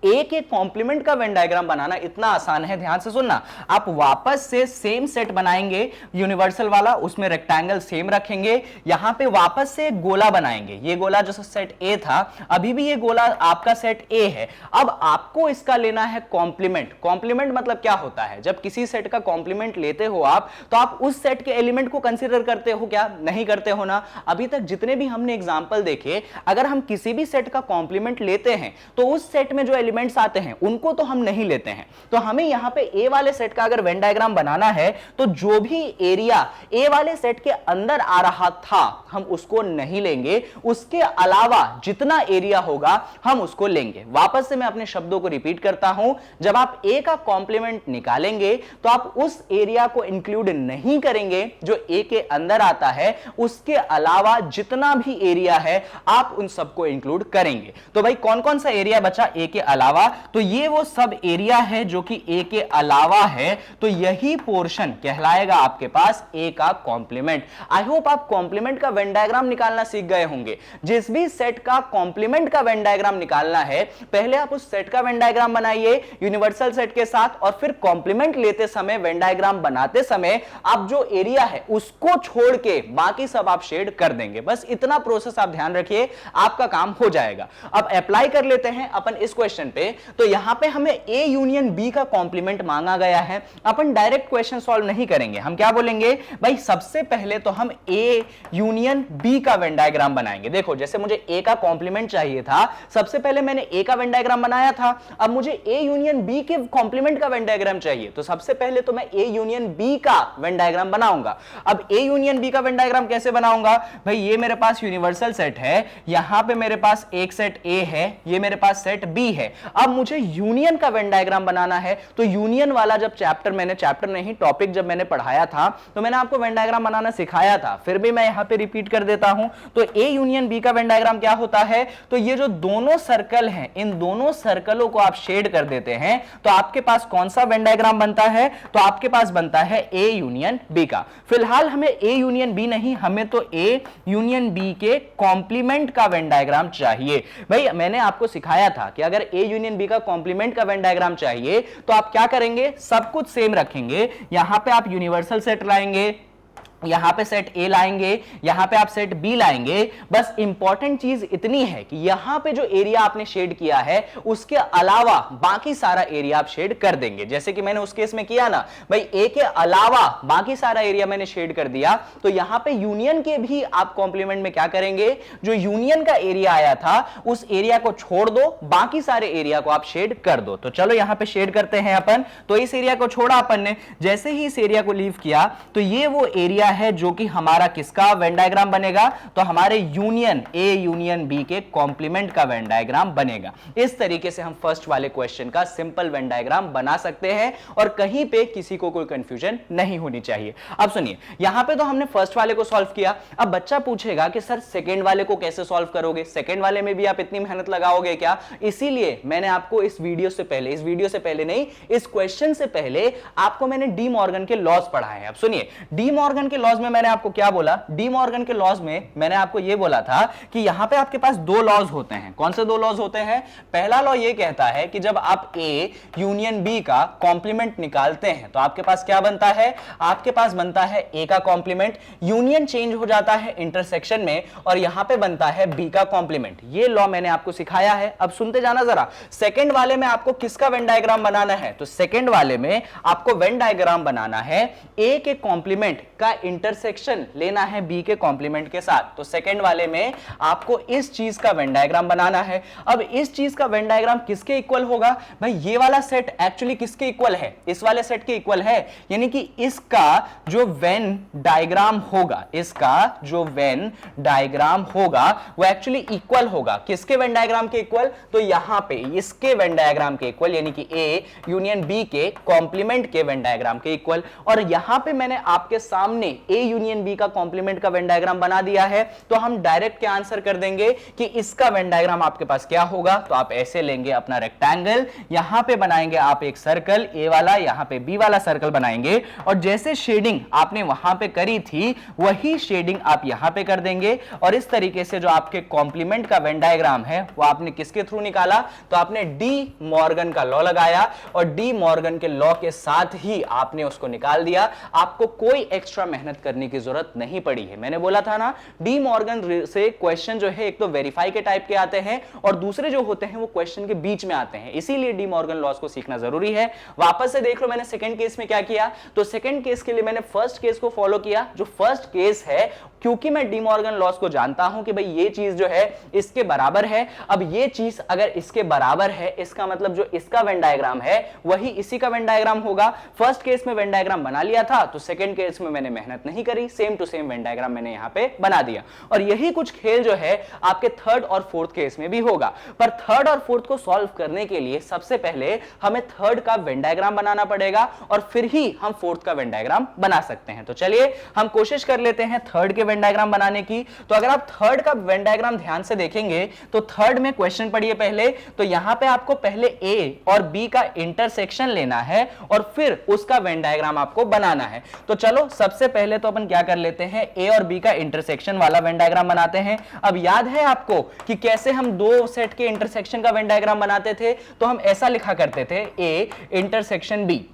एक एक कॉम्प्लीमेंट का वेन डायग्राम बनाना इतना आसान है, ध्यान से सुनना। आप वापस से सेम सेट बनाएंगे यूनिवर्सल वाला, उसमें रेक्टेंगल सेम रखेंगे, यहां पे वापस से एक गोला बनाएंगे। ये गोला जो सेट ए था, अभी भी ये गोला आपका सेट ए है। अब आपको इसका लेना है कॉम्प्लीमेंट। कॉम्प्लीमेंट मतलब क्या होता है, जब किसी सेट का कॉम्प्लीमेंट लेते हो आप, तो आप उस सेट के एलिमेंट को कंसीडर करते हो क्या, नहीं करते हो ना। अभी तक जितने भी हमने एग्जांपल देखे, अगर हम किसी भी सेट का कॉम्प्लीमेंट लेते हैं तो उस सेट में जो कॉम्प्लीमेंट्स आते हैं उनको तो हम नहीं लेते हैं। तो हमें यहां पे ए वाले सेट का अगर वेन डायग्राम बनाना है तो जो भी एरिया ए वाले सेट के अंदर आ रहा था हम उसको नहीं लेंगे, उसके अलावा जितना एरिया होगा हम उसको लेंगे। वापस से मैं अपने शब्दों को रिपीट करता हूं, जब आप ए का कॉम्प्लीमेंट निकालेंगे तो आप उस एरिया को इंक्लूड नहीं करेंगे जो ए के अंदर आता है, उसके अलावा जितना भी एरिया है आप उन सबको इंक्लूड करेंगे। तो भाई कौन कौन सा एरिया बचा ए के अलावा? तो ये वो सब एरिया है जो कि ए के अलावा है, तो यही पोर्शन कहलाएगा आपके पास ए का कॉम्प्लीमेंट। आई होप आप कॉम्प्लीमेंट का वेन डायग्राम निकालना सीख गए होंगे। जिस भी सेट का कॉम्प्लीमेंट का वेन डायग्राम निकालना है, पहले आप उस सेट का वेन डायग्राम बनाइए यूनिवर्सल सेट के साथ, और फिर कॉम्प्लीमेंट लेते समय वेन डायग्राम बनाते समय आप जो एरिया है उसको छोड़ के बाकी सब आप शेड कर देंगे। बस इतना प्रोसेस आप ध्यान रखिए, आपका काम हो जाएगा। अब अप्लाई कर लेते हैं अपन इस क्वेश्चन पे। तो यहां पे हमें ए यूनियन बी का कॉम्प्लीमेंट मांगा गया है। अपन डायरेक्ट क्वेश्चन सॉल्व नहीं करेंगे, हम क्या बोलेंगे भाई, सबसे पहले तो हम ए यूनियन बी का वेन डायग्राम बनाएंगे। देखो जैसे मुझे ए का कॉम्प्लीमेंट चाहिए था, सबसे पहले मैंने ए का वेन डायग्राम बनाया था, अब मुझे ए यूनियन बी के कॉम्प्लीमेंट का वेन डायग्राम चाहिए, तो सबसे पहले तो मैं ए यूनियन बी का वेन डायग्राम बनाऊंगा। अब ए यूनियन बी का वेन डायग्राम कैसे बनाऊंगा भाई, ये मेरे पास यूनिवर्सल सेट है, यहां पे मेरे पास एक सेट ए है, ये मेरे पास सेट बी है। अब मुझे यूनियन का वेन डायग्राम बनाना है, तो यूनियन वाला जब चैप्टर नहीं टॉपिक जब मैंने पढ़ाया था तो मैंने आपको वेन डायग्राम बनाना सिखाया था, फिर भी मैं यहां पे रिपीट कर देता हूं। तो ए यूनियन बी का वेन डायग्राम क्या होता है, तो ये जो दोनों सर्कल हैं इन दोनों सर्कलों को आप शेड कर देते हैं, तो आपके पास कौन सा वेन डायग्राम बनता है, तो आपके पास बनता है ए यूनियन बी का। फिलहाल हमें ए यूनियन बी नहीं, हमें तो ए यूनियन बी के कॉम्प्लीमेंट का वेन डायग्राम चाहिए। भाई मैंने आपको सिखाया था कि अगर ए यूनियन बी का कॉम्प्लीमेंट का वेन डायग्राम चाहिए तो आप क्या करेंगे, सब कुछ सेम रखेंगे। यहां पे आप यूनिवर्सल सेट लाएंगे, यहां पे सेट ए लाएंगे, यहां पे आप सेट बी लाएंगे। बस इंपॉर्टेंट चीज इतनी है कि यहां पे जो एरिया आपने शेड किया है उसके अलावा बाकी सारा एरिया आप शेड कर देंगे। जैसे कि मैंने उस केस में किया ना भाई, ए के अलावा बाकी सारा एरिया मैंने शेड कर दिया, तो यहां पे यूनियन के भी आप कॉम्प्लीमेंट में क्या करेंगे, जो यूनियन का एरिया आया था उस एरिया को छोड़ दो, बाकी सारे एरिया को आप शेड कर दो। तो चलो यहां पे शेड करते हैं अपन। तो इस एरिया को छोड़ा अपन ने, जैसे ही इस एरिया को लीव किया तो ये वो एरिया है जो कि हमारा किसका वेन डायग्राम बनेगा, तो हमारे यूनियन ए यूनियन बी के कॉम्प्लीमेंट का वेन डायग्राम बनेगा। इस तरीके से हम फर्स्ट वाले क्वेश्चन का सिंपल वेन डायग्राम बना सकते हैं और कहीं पे किसी को कोई कंफ्यूजन नहीं होनी चाहिए। अब सुनिए, यहां पे तो हमने फर्स्ट वाले को सॉल्व किया, अब बच्चा पूछेगा कि सर सेकंड वाले को कैसे सॉल्व करोगे, सेकंड वाले में भी आप इतनी मेहनत लगाओगे क्या? इसीलिए मैंने आपको इस वीडियो से पहले नहीं, इस क्वेश्चन से पहले आपको मैंने डी मॉर्गन के लॉज पढ़ाए हैं। अब सुनिए, डी मॉर्गन के लॉज में मैंने आपको क्या बोला, डी मॉर्गन के लॉज में मैंने आपको यह बोला था कि यहां पे आपके पास दो लॉज होते हैं। कौन से दो लॉज होते हैं? पहला लॉ यह कहता है कि जब आप ए यूनियन बी का कॉम्प्लीमेंट निकालते हैं तो आपके पास क्या बनता है, आपके पास बनता है ए का कॉम्प्लीमेंट, यूनियन चेंज हो जाता है इंटरसेक्शन में और यहां पे बनता है बी का कॉम्प्लीमेंट। ये लॉ मैंने आपको सिखाया है। अब सुनते जाना जरा, सेकंड वाले में आपको किसका वेन डायग्राम बनाना है, तो सेकंड वाले में आपको वेन डायग्राम बनाना है ए के कॉम्प्लीमेंट का इंटरसेक्शन लेना है बी के कॉम्प्लीमेंट के साथ। तो सेकंड वाले में आपको इस चीज का वेन डायग्राम बनाना है। अब इस चीज का वेन डायग्राम किसके इक्वल होगा भाई, ये वाला सेट एक्चुअली किसके इक्वल है, इस वाले सेट के इक्वल है, यानी कि इसका जो वेन डायग्राम होगा, इसका जो वेन डायग्राम होगा वो एक्चुअली इक्वल होगा किसके वेन डायग्राम के इक्वल, तो यहां पे इसके वेन डायग्राम के इक्वल, यानी कि ए यूनियन बी के कॉम्प्लीमेंट के वेन डायग्राम के इक्वल। और यहां पे मैंने आपके सामने ए यूनियन बी का कॉम्प्लीमेंट का वेन डायग्राम बना दिया है, तो हम डायरेक्ट क्या आंसर कर देंगे कि इसका वेन डायग्राम आपके पास क्या होगा, तो आप ऐसे लेंगे अपना रेक्टेंगल, यहां पे बनाएंगे आप एक सर्कल ए वाला, यहां पे बी वाला सर्कल बनाएंगे और जैसे शेडिंग आपने वहां पे करी थी वही शेडिंग आप यहां पे कर देंगे। और इस तरीके से जो आपके कॉम्प्लीमेंट का वेन डायग्राम है वो आपने किसके थ्रू निकाला, तो आपने डी मॉर्गन का लॉ लगाया और डी मॉर्गन के लॉ के साथ ही आपने उसको निकाल दिया। आपको कोई एक्स्ट्रा मेहनत मेहनत करने की जरूरत नहीं पड़ी है। मैंने बोला था ना, डी मॉर्गन से क्वेश्चन जो है एक तो वेरीफाई के टाइप के आते हैं और दूसरे जो होते हैं वो क्वेश्चन के बीच में आते हैं, इसीलिए डी मॉर्गन लॉस को सीखना जरूरी है। वापस से देख लो मैंने सेकंड केस में क्या किया, तो सेकंड केस के लिए मैंने फर्स्ट केस को फॉलो किया। जो फर्स्ट केस है, क्योंकि मैं डी मॉर्गन लॉस को जानता हूं कि भाई ये चीज जो है इसके बराबर है, अब ये चीज अगर इसके बराबर है इसका मतलब जो इसका वेन डायग्राम है वही इसी का वेन डायग्राम होगा। फर्स्ट केस में वेन डायग्राम बना लिया था, तो सेकंड केस में मैंने मेहनत नहीं करी, same to same Venn diagram मैंने यहां पे बना दिया। और यही कुछ खेल जो है आपके थर्ड और फोर्थ केस में भी होगा। पर थर्ड और फोर्थ को सॉल्व करने के लिए सबसे पहले हमें थर्ड का वेन डायग्राम बनाना पड़ेगा और फिर ही हम फोर्थ का वेन डायग्राम बना सकते हैं। तो चलिए हम कोशिश कर लेते हैं थर्ड के वेन डायग्राम बनाने की। तो अगर आप थर्ड का वेन डायग्राम ध्यान से देखेंगे तो थर्ड में क्वेश्चन पढ़िए पहले, तो यहां पे आपको पहले ए और बी का इंटरसेक्शन लेना है और फिर उसका वेन डायग्राम आपको बनाना है। तो चलो सबसे पहले तो अपन क्या कर लेते हैं, ए और बी का इंटरसेक्शन वाला वेन डायग्राम बनाते हैं। अब याद है आपको कि कैसे हम दो सेट के इंटरसेक्शन का वेन डायग्राम बनाते थे, तो हम ऐसा लिखा करते थे ए इंटरसेक्शन बी।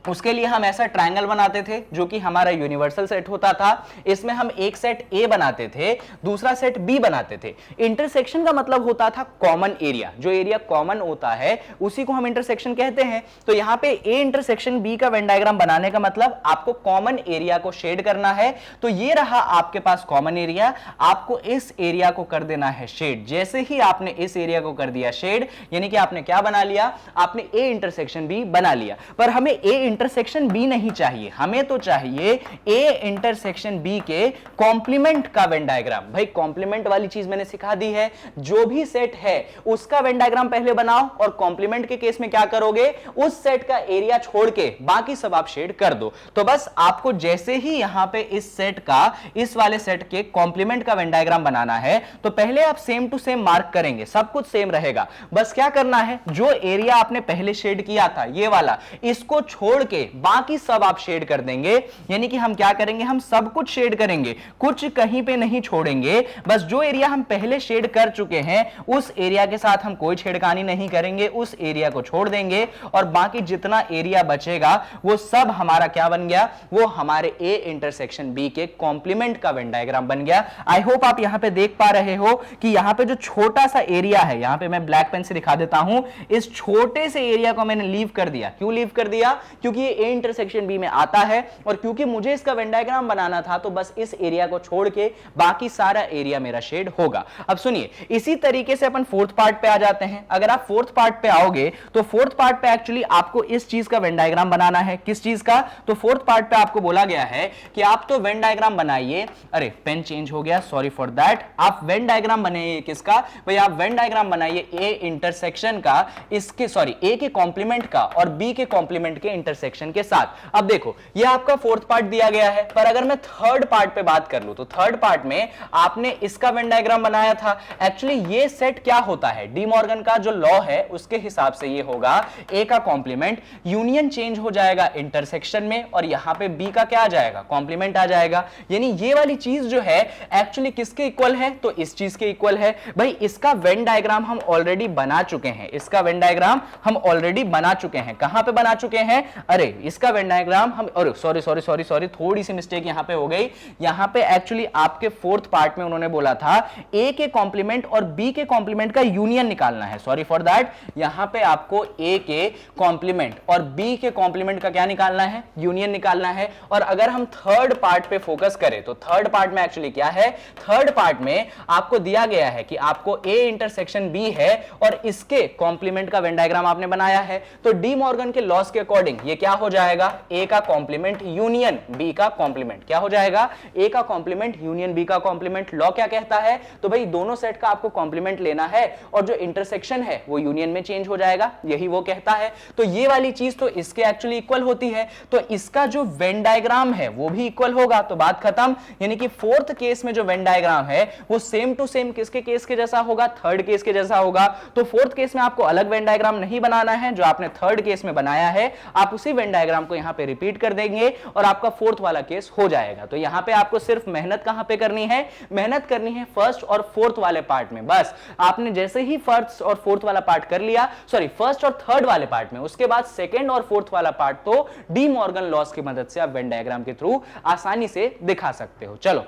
उसके लिए हम ऐसा ट्रायंगल बनाते थे जो कि हमारा यूनिवर्सल सेट होता था। इसमें हम एक सेट ए बनाते थे, दूसरा सेट बी बनाते थे। इंटरसेक्शन का मतलब होता था कॉमन एरिया, जो एरिया कॉमन होता है उसी को हम इंटरसेक्शन कहते हैं। तो यहां पे ए इंटरसेक्शन बी का वेन डायग्राम बनाने का मतलब आपको कॉमन एरिया को शेड करना है। तो ये रहा आपके पास कॉमन एरिया, आपको इस एरिया को कर देना है शेड। जैसे ही आपने इस एरिया को कर दिया शेड, यानी कि आपने क्या बना लिया, आपने ए इंटरसेक्शन बी बना लिया। पर हमें ए इंटरसेक्शन बी नहीं चाहिए, हमें तो चाहिए ए इंटरसेक्शन बी के कॉम्प्लीमेंट का वेन डायग्राम। भाई कॉम्प्लीमेंट वाली चीज मैंने सिखा दी है, जो भी सेट है उसका वेन डायग्राम पहले बनाओ और कॉम्प्लीमेंट के केस में क्या करोगे, उस सेट का एरिया छोड़ के बाकी सब आप शेड कर दो। तो बस आपको जैसे ही यहां पे इस सेट का इस वाले सेट के कॉम्प्लीमेंट का वेन डायग्राम बनाना है, तो पहले आप सेम टू सेम मार्क करेंगे, सब कुछ सेम रहेगा। बस क्या करना है, जो एरिया आपने पहले शेड किया था ये वाला, इसको छोड़ के बाकी सब आप शेड कर देंगे। यानी कि हम क्या करेंगे, हम सब कुछ शेड करेंगे, कुछ कहीं पे नहीं छोड़ेंगे। बस जो एरिया हम पहले शेड कर चुके हैं उस एरिया के साथ हम कोई छेड़खानी नहीं करेंगे, उस एरिया को छोड़ देंगे और बाकी जितना एरिया बचेगा वो सब हमारा क्या बन गया, वो हमारे ए इंटरसेक्शन बी के कॉम्प्लीमेंट का वेन डायग्राम बन गया। आई होप आप यहां पे देख पा रहे हो कि यहां पे जो छोटा सा एरिया है, यहां पे मैं ब्लैक पेन से दिखा देता हूं, इस छोटे से एरिया को मैंने लीव कर दिया। क्यों लीव कर दिया, क्योंकि ये ए इंटरसेक्शन बी में आता है और क्योंकि मुझे इसका वेन डायग्राम बनाना था, तो बस इस एरिया को छोड़ के बाकी सारा एरिया मेरा शेड होगा। अब सुनिए, इसी तरीके से अपन फोर्थ पार्ट पे आ जाते हैं। अगर आप फोर्थ पार्ट पे आओगे तो फोर्थ पार्ट पे एक्चुअली आपको इस चीज का वेन डायग्राम बनाना है। किस चीज का, तो फोर्थ पार्ट पे आपको बोला गया है कि आप तो वेन डायग्राम बनाइए, अरे पेन चेंज हो गया, सॉरी फॉर दैट। आप वेन डायग्राम बनाइए किसका, भाई आप वेन डायग्राम बनाइए ए इंटरसेक्शन का, इसके सॉरी ए के कॉम्प्लीमेंट का और बी के कॉम्प्लीमेंट के इंटरसेक्शन के साथ। अब देखो ये आपका फोर्थ पार्ट दिया गया है, पर अगर मैं थर्ड पार्ट पे बात कर लूं तो थर्ड पार्ट में आपने इसका वेन डायग्राम बनाया था। एक्चुअली ये सेट क्या होता है, डी मॉर्गन का जो लॉ है उसके हिसाब से ये होगा ए का कॉम्प्लीमेंट, यूनियन चेंज हो जाएगा इंटरसेक्शन में और यहां पे बी का क्या आ जाएगा, कॉम्प्लीमेंट आ जाएगा। यानी ये वाली चीज जो है एक्चुअली किसके इक्वल है, तो इस चीज के इक्वल है। भाई इसका वेन डायग्राम हम ऑलरेडी बना चुके हैं, इसका वेन डायग्राम हम ऑलरेडी बना चुके हैं। कहां पे बना चुके हैं, अरे इसका वेन डायग्राम हम, और सॉरी सॉरी सॉरी सॉरी थोड़ी सी मिस्टेक यहां पे हो गई। यहां पे एक्चुअली आपके फोर्थ पार्ट में उन्होंने बोला था ए के कॉम्प्लीमेंट और बी के कॉम्प्लीमेंट का यूनियन निकालना है, सॉरी फॉर दैट। यहां पे आपको ए के कॉम्प्लीमेंट और बी के कॉम्प्लीमेंट का क्या निकालना है, यूनियन निकालना है। और अगर हम थर्ड पार्ट पे फोकस करें तो थर्ड पार्ट में एक्चुअली क्या है, थर्ड पार्ट में आपको दिया गया है कि आपको ए इंटरसेक्शन बी है और इसके कॉम्प्लीमेंट का वेन डायग्राम आपने बनाया है। तो डी मॉर्गन के लॉस के अकॉर्डिंग ये क्या हो जाएगा, ए का कॉम्प्लीमेंट यूनियन बी का कॉम्प्लीमेंट। क्या हो जाएगा, ए का कॉम्प्लीमेंट यूनियन बी का कॉम्प्लीमेंट। लॉ क्या कहता है, तो भाई दोनों सेट का आपको कॉम्प्लीमेंट लेना है और जो इंटरसेक्शन है वो यूनियन में चेंज हो जाएगा, यही वो कहता है। तो ये वाली चीज तो इसके एक्चुअली इक्वल होती है, तो इसका जो वेन डायग्राम है वो भी इक्वल होगा, तो बात खत्म। यानी कि फोर्थ केस में जो वेन डायग्राम है वो सेम टू सेम किसके केस के जैसा होगा, थर्ड केस के जैसा होगा। तो फोर्थ केस में आपको अलग वेन डायग्राम नहीं बनाना है, जो आपने थर्ड केस में बनाया है आप उसे उसी वेन डायग्राम को यहां पे रिपीट कर देंगे और आपका फोर्थ वाला केस हो जाएगा। तो यहां पे आपको सिर्फ मेहनत कहां पे करनी है, मेहनत करनी है फर्स्ट और फोर्थ वाले पार्ट में। बस आपने जैसे ही फर्स्ट और फोर्थ वाला पार्ट कर लिया, सॉरी फर्स्ट और थर्ड वाले पार्ट में, उसके बाद सेकंड और फोर्थ वाला पार्ट तो डी मॉर्गन लॉस की मदद से आप वेन डायग्राम के थ्रू आसानी से दिखा सकते हो। चलो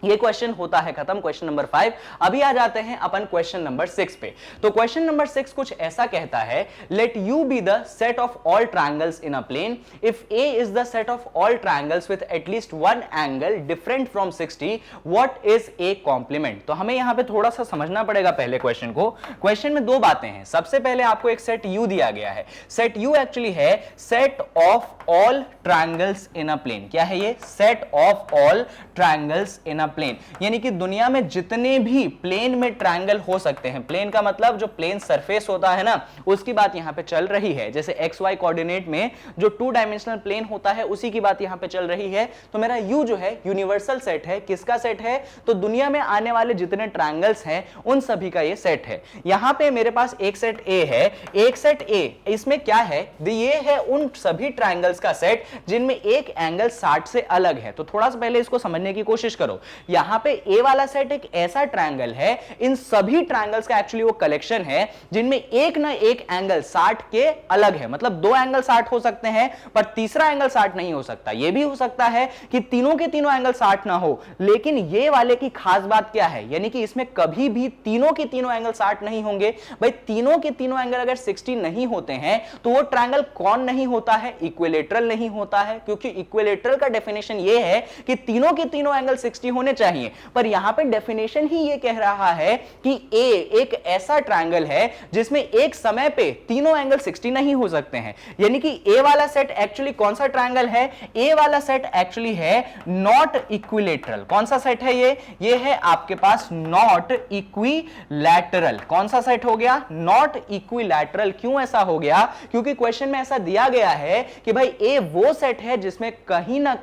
ये क्वेश्चन होता है खत्म, क्वेश्चन नंबर 5। अभी आ जाते हैं अपन क्वेश्चन नंबर 6 पे। तो क्वेश्चन नंबर 6 कुछ ऐसा कहता है, let U be the set of all triangles in a plane if A is the set of all triangles with at least one angle different from 60, what is A complement. तो हमें यहां पे थोड़ा सा समझना पड़ेगा पहले क्वेश्चन को। क्वेश्चन में दो बातें हैं। सबसे पहले आपको एक सेट यू दिया गया है। सेट यू एक्चुअली है set of all triangles in a plane. क्या है ये? Set of all triangles in a plane, यानी कि दुनिया में जितने भी प्लेन में ट्रायंगल हो सकते हैं, प्लेन का मतलब जो प्लेन सरफेस होता है ना, उसकी बात यहां पे चल रही है। जैसे एक्स वाई कोऑर्डिनेट में जो 2 डायमेंशनल प्लेन होता है उसी की बात यहां पे चल रही है। तो मेरा यू जो है यूनिवर्सल सेट है। किसका सेट है? तो दुनिया में आने वाले जितने ट्रायंगल्स हैं उन सभी का ये सेट है। यहां पे मेरे पास एक सेट ए है, एक सेट ए, इसमें क्या है? ये है उन सभी ट्रायंगल्स का सेट जिनमें एक एंगल 60 से अलग है। तो थोड़ा सा पहले इसको समझने की कोशिश करो। यहां पे ए वाला सेट एक ऐसा ट्रायंगल है, इन सभी ट्रायंगल्स का एक्चुअली वो कलेक्शन है जिनमें एक ना एक एंगल 60 के अलग है। मतलब 2 एंगल 60 हो सकते हैं पर तीसरा एंगल 60 नहीं हो सकता। यह भी हो सकता है कि तीनों के तीनों एंगल 60 ना हो, लेकिन ये वाले की खास बात क्या है, यानी कि इसमें कभी भी तीनों के तीनों एंगल 60 नहीं होंगे। भाई तीनों के तीनों एंगल अगर 60 नहीं होते हैं तो वो ट्रायंगल कौन नहीं होता है? इक्विलेटरल नहीं होता है, क्योंकि इक्विलेटरल का डेफिनेशन ये है कि तीनों के तीनों एंगल 60 होने चाहिए। पर यहां पे डेफिनेशन ही ये कह रहा है कि ए एक ऐसा ट्रायंगल है जिसमें एक समय पे तीनों एंगल 60 नहीं हो सकते हैं। यानी कि ए वाला सेट एक्चुअली कौन सा ट्रायंगल है? ए वाला सेट एक्चुअली है नॉट इक्विलेटरल। कौन सा सेट है ये है आपके पास नॉट इक्विलैटरल। कौन सा सेट हो गया? Not equilateral. क्यों ऐसा हो गया? क्योंकि क्वेश्चन में ऐसा दिया गया है कि भाई ए वो सेट है जिसमें कहीं ना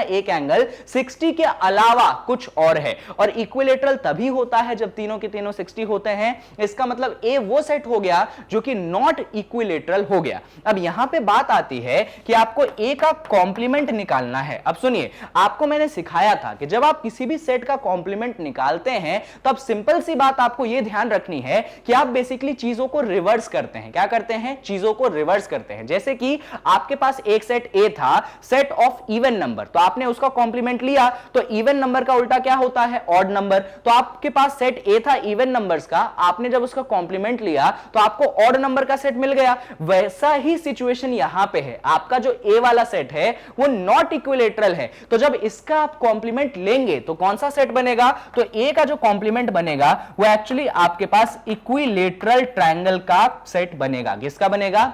एक एंगल 60 के अलावा कुछ और है, और इक्विलेटरल तभी होता है जब तीनों के तीनों 60 होते हैं। इसका मतलब ए वो सेट हो गया जो कि नॉट इक्विलेटरल हो गया। अब यहां पे बात आती है कि आपको ए का कॉम्प्लीमेंट निकालना है। अब सुनिए, आपको मैंने सिखाया था कि जब आप किसी भी सेट का कॉम्प्लीमेंट निकालते हैं तो अब सिंपल सी बात आपको यह ध्यान रखनी है कि आप बेसिकली चीजों को रिवर्स करते हैं। क्या करते हैं? चीजों को रिवर्स करते हैं। जैसे कि आपके पास एक सेट ए था, सेट ऑफ इवन नंबर, तो आपने उसका कॉम्प्लीमेंट लिया, तो इवन नंबर का उल्टा क्या होता है? Odd number. तो आपके पास सेट ए था इवन नंबर्स का, आपने जब उसका कॉम्प्लीमेंट लिया तो आपको ऑड नंबर का सेट मिल गया। वैसा ही सिचुएशन यहां पे है। आपका जो ए वाला सेट है वो नॉट इक्विलेटरल है, तो जब इसका आप कॉम्प्लीमेंट लेंगे तो कौन सा सेट बनेगा? तो ए का जो कॉम्प्लीमेंट बनेगा वो एक्चुअली आपके पास इक्विलेटरल ट्रायंगल का सेट बनेगा। किसका बनेगा?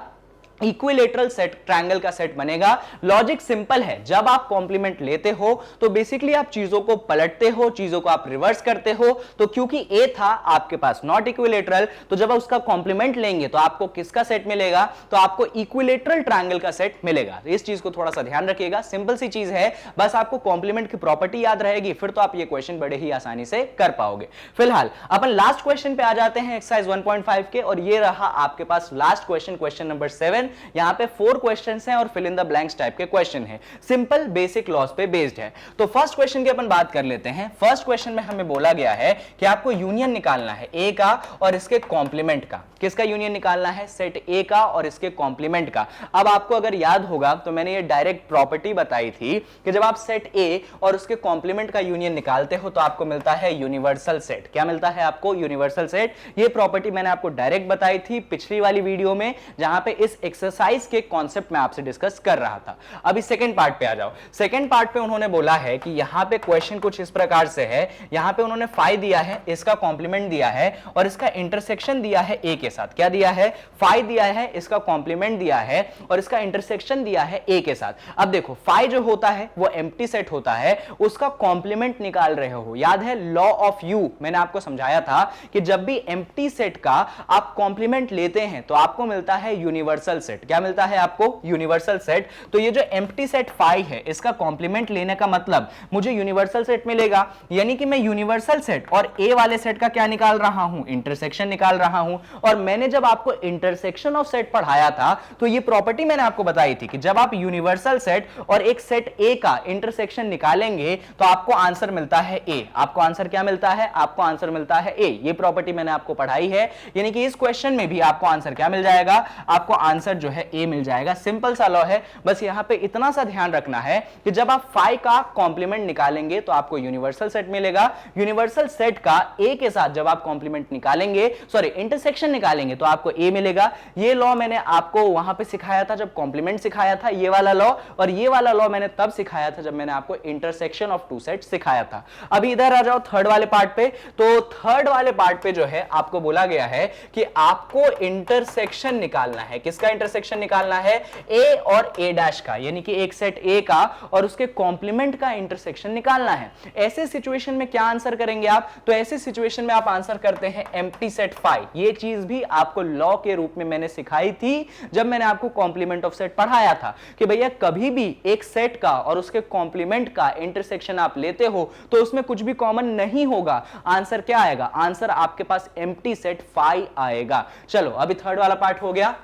इक्विलेटरल सेट ट्रायंगल का सेट बनेगा। लॉजिक सिंपल है, जब आप कॉम्प्लीमेंट लेते हो तो बेसिकली आप चीजों को पलटते हो, चीजों को आप रिवर्स करते हो। तो क्योंकि ए था आपके पास नॉट इक्विलेटरल, तो जब आप उसका कॉम्प्लीमेंट लेंगे तो आपको किसका सेट मिलेगा? तो आपको इक्विलेटरल ट्रायंगल का सेट मिलेगा। इस चीज को थोड़ा सा ध्यान रखिएगा, सिंपल सी चीज है, बस आपको कॉम्प्लीमेंट की प्रॉपर्टी याद रहेगी, फिर तो आप ये क्वेश्चन बड़े ही आसानी से कर पाओगे। फिलहाल अपन लास्ट क्वेश्चन पे आ जाते हैं एक्सरसाइज 1.5 के, और ये रहा आपके पास लास्ट क्वेश्चन, क्वेश्चन नंबर 7। यहां पे 4 क्वेश्चंस हैं और fill in the blanks type के क्वेश्चन हैं, सिंपल बेसिक लॉस पे बेस्ड है। तो फर्स्ट क्वेश्चन की अपन बात कर लेते हैं। फर्स्ट क्वेश्चन में हमें बोला गया है कि आपको यूनियन निकालना है ए का और इसके कॉम्प्लीमेंट का। किसका यूनियन निकालना है? सेट ए का और इसके कॉम्प्लीमेंट का। अब आपको अगर याद होगा तो मैंने ये डायरेक्ट प्रॉपर्टी बताई थी कि जब आप सेट ए और उसके कॉम्प्लीमेंट का यूनियन निकालते हो तो आपको मिलता है यूनिवर्सल सेट। क्या मिलता है आपको? Universal set. ये प्रॉपर्टी मैंने आपको डायरेक्ट बताई थी पिछली वाली वीडियो में, जहां पे इस एक्सरसाइज के कॉन्सेप्ट में आपसे डिस्कस कर रहा था। अभी सेकंड पार्ट पे आ जाओ। सेकंड पार्ट पे उन्होंने बोला है कि यहां पे क्वेश्चन कुछ इस प्रकार से है, यहां पे उन्होंने फाई दिया है, इसका कॉम्प्लीमेंट दिया है और इसका इंटरसेक्शन दिया है ए के साथ। क्या दिया है? फाई दिया है, इसका कॉम्प्लीमेंट दिया है और इसका इंटरसेक्शन दिया है ए के साथ। अब देखो, फाई जो होता है वो एम्प्टी सेट होता है, उसका कॉम्प्लीमेंट निकाल रहे हो। याद है लॉ ऑफ यू, मैंने आपको समझाया था कि जब भी एम्प्टी सेट का आप कॉम्प्लीमेंट लेते हैं तो आपको मिलता है यूनिवर्सल सेट। सेट। क्या मिलता है आपको? Universal set. तो ये जो एम्प्टी सेट फाई है इसका कॉम्प्लीमेंट लेने का मतलब मुझे यूनिवर्सल सेट मिलेगा, यानी कि मैं यूनिवर्सल सेट और ए वाले सेट का क्या निकाल रहा हूं? इंटरसेक्शन निकाल रहा हूं। और मैंने जब आपको इंटरसेक्शन ऑफ सेट पढ़ाया था तो ये प्रॉपर्टी मैंने आपको बताई थी कि जब आप यूनिवर्सल सेट और एक सेट ए का इंटरसेक्शन निकालेंगे तो आपको आंसर मिलता है ए। आपको आंसर क्या मिलता है? आपको आंसर मिलता है ए। ये प्रॉपर्टी मैंने आपको पढ़ाई है, यानी कि इस क्वेश्चन में भी आपको आंसर क्या मिल जाएगा? आपको आंसर जो है ए मिल जाएगा। सिंपल सा लॉ है, बस यहां पे इतना सा ध्यान रखना है कि जब आप फाई का कॉम्प्लीमेंट निकालेंगे तो आपको यूनिवर्सल सेट मिलेगा। यूनिवर्सल सेट का ए के साथ जब आप कॉम्प्लीमेंट निकालेंगे, सॉरी इंटरसेक्शन निकालेंगे तो आपको ए मिलेगा। ये लॉ मैंने आपको वहां पे सिखाया था जब कॉम्प्लीमेंट सिखाया था, ये वाला लॉ, और ये वाला लॉ मैंने तब सिखाया था जब मैंने आपको इंटरसेक्शन ऑफ टू सेट सिखाया था। अभी इधर आ जाओ थर्ड वाले पार्ट पे। तो थर्ड वाले पार्ट पे जो है आपको बोला गया है कि आपको इंटरसेक्शन निकालना है। किसका इंटरसेक्शन निकालना है? ए और ए डैश का, यानी कि एक सेट ए का और उसके कॉम्प्लीमेंट का इंटरसेक्शन निकालना है। ऐसे सिचुएशन में क्या आंसर करेंगे आप? तो ऐसे सिचुएशन में आप आंसर करते हैं एम्प्टी सेट फाई। ये चीज भी आपको लॉ के रूप में मैंने सिखाई थी जब मैंने आपको कॉम्प्लीमेंट ऑफ सेट पढ़ाया था कि भैया कभी भी एक सेट का और उसके कॉम्प्लीमेंट का इंटरसेक्शन आप लेते हो तो उसमें कुछ भी कॉमन नहीं होगा। आंसर क्या आएगा? आंसर आपके पास एम्प्टी सेट फाई आएगा। चलो अभी थर्ड वाला पार्ट हो गया।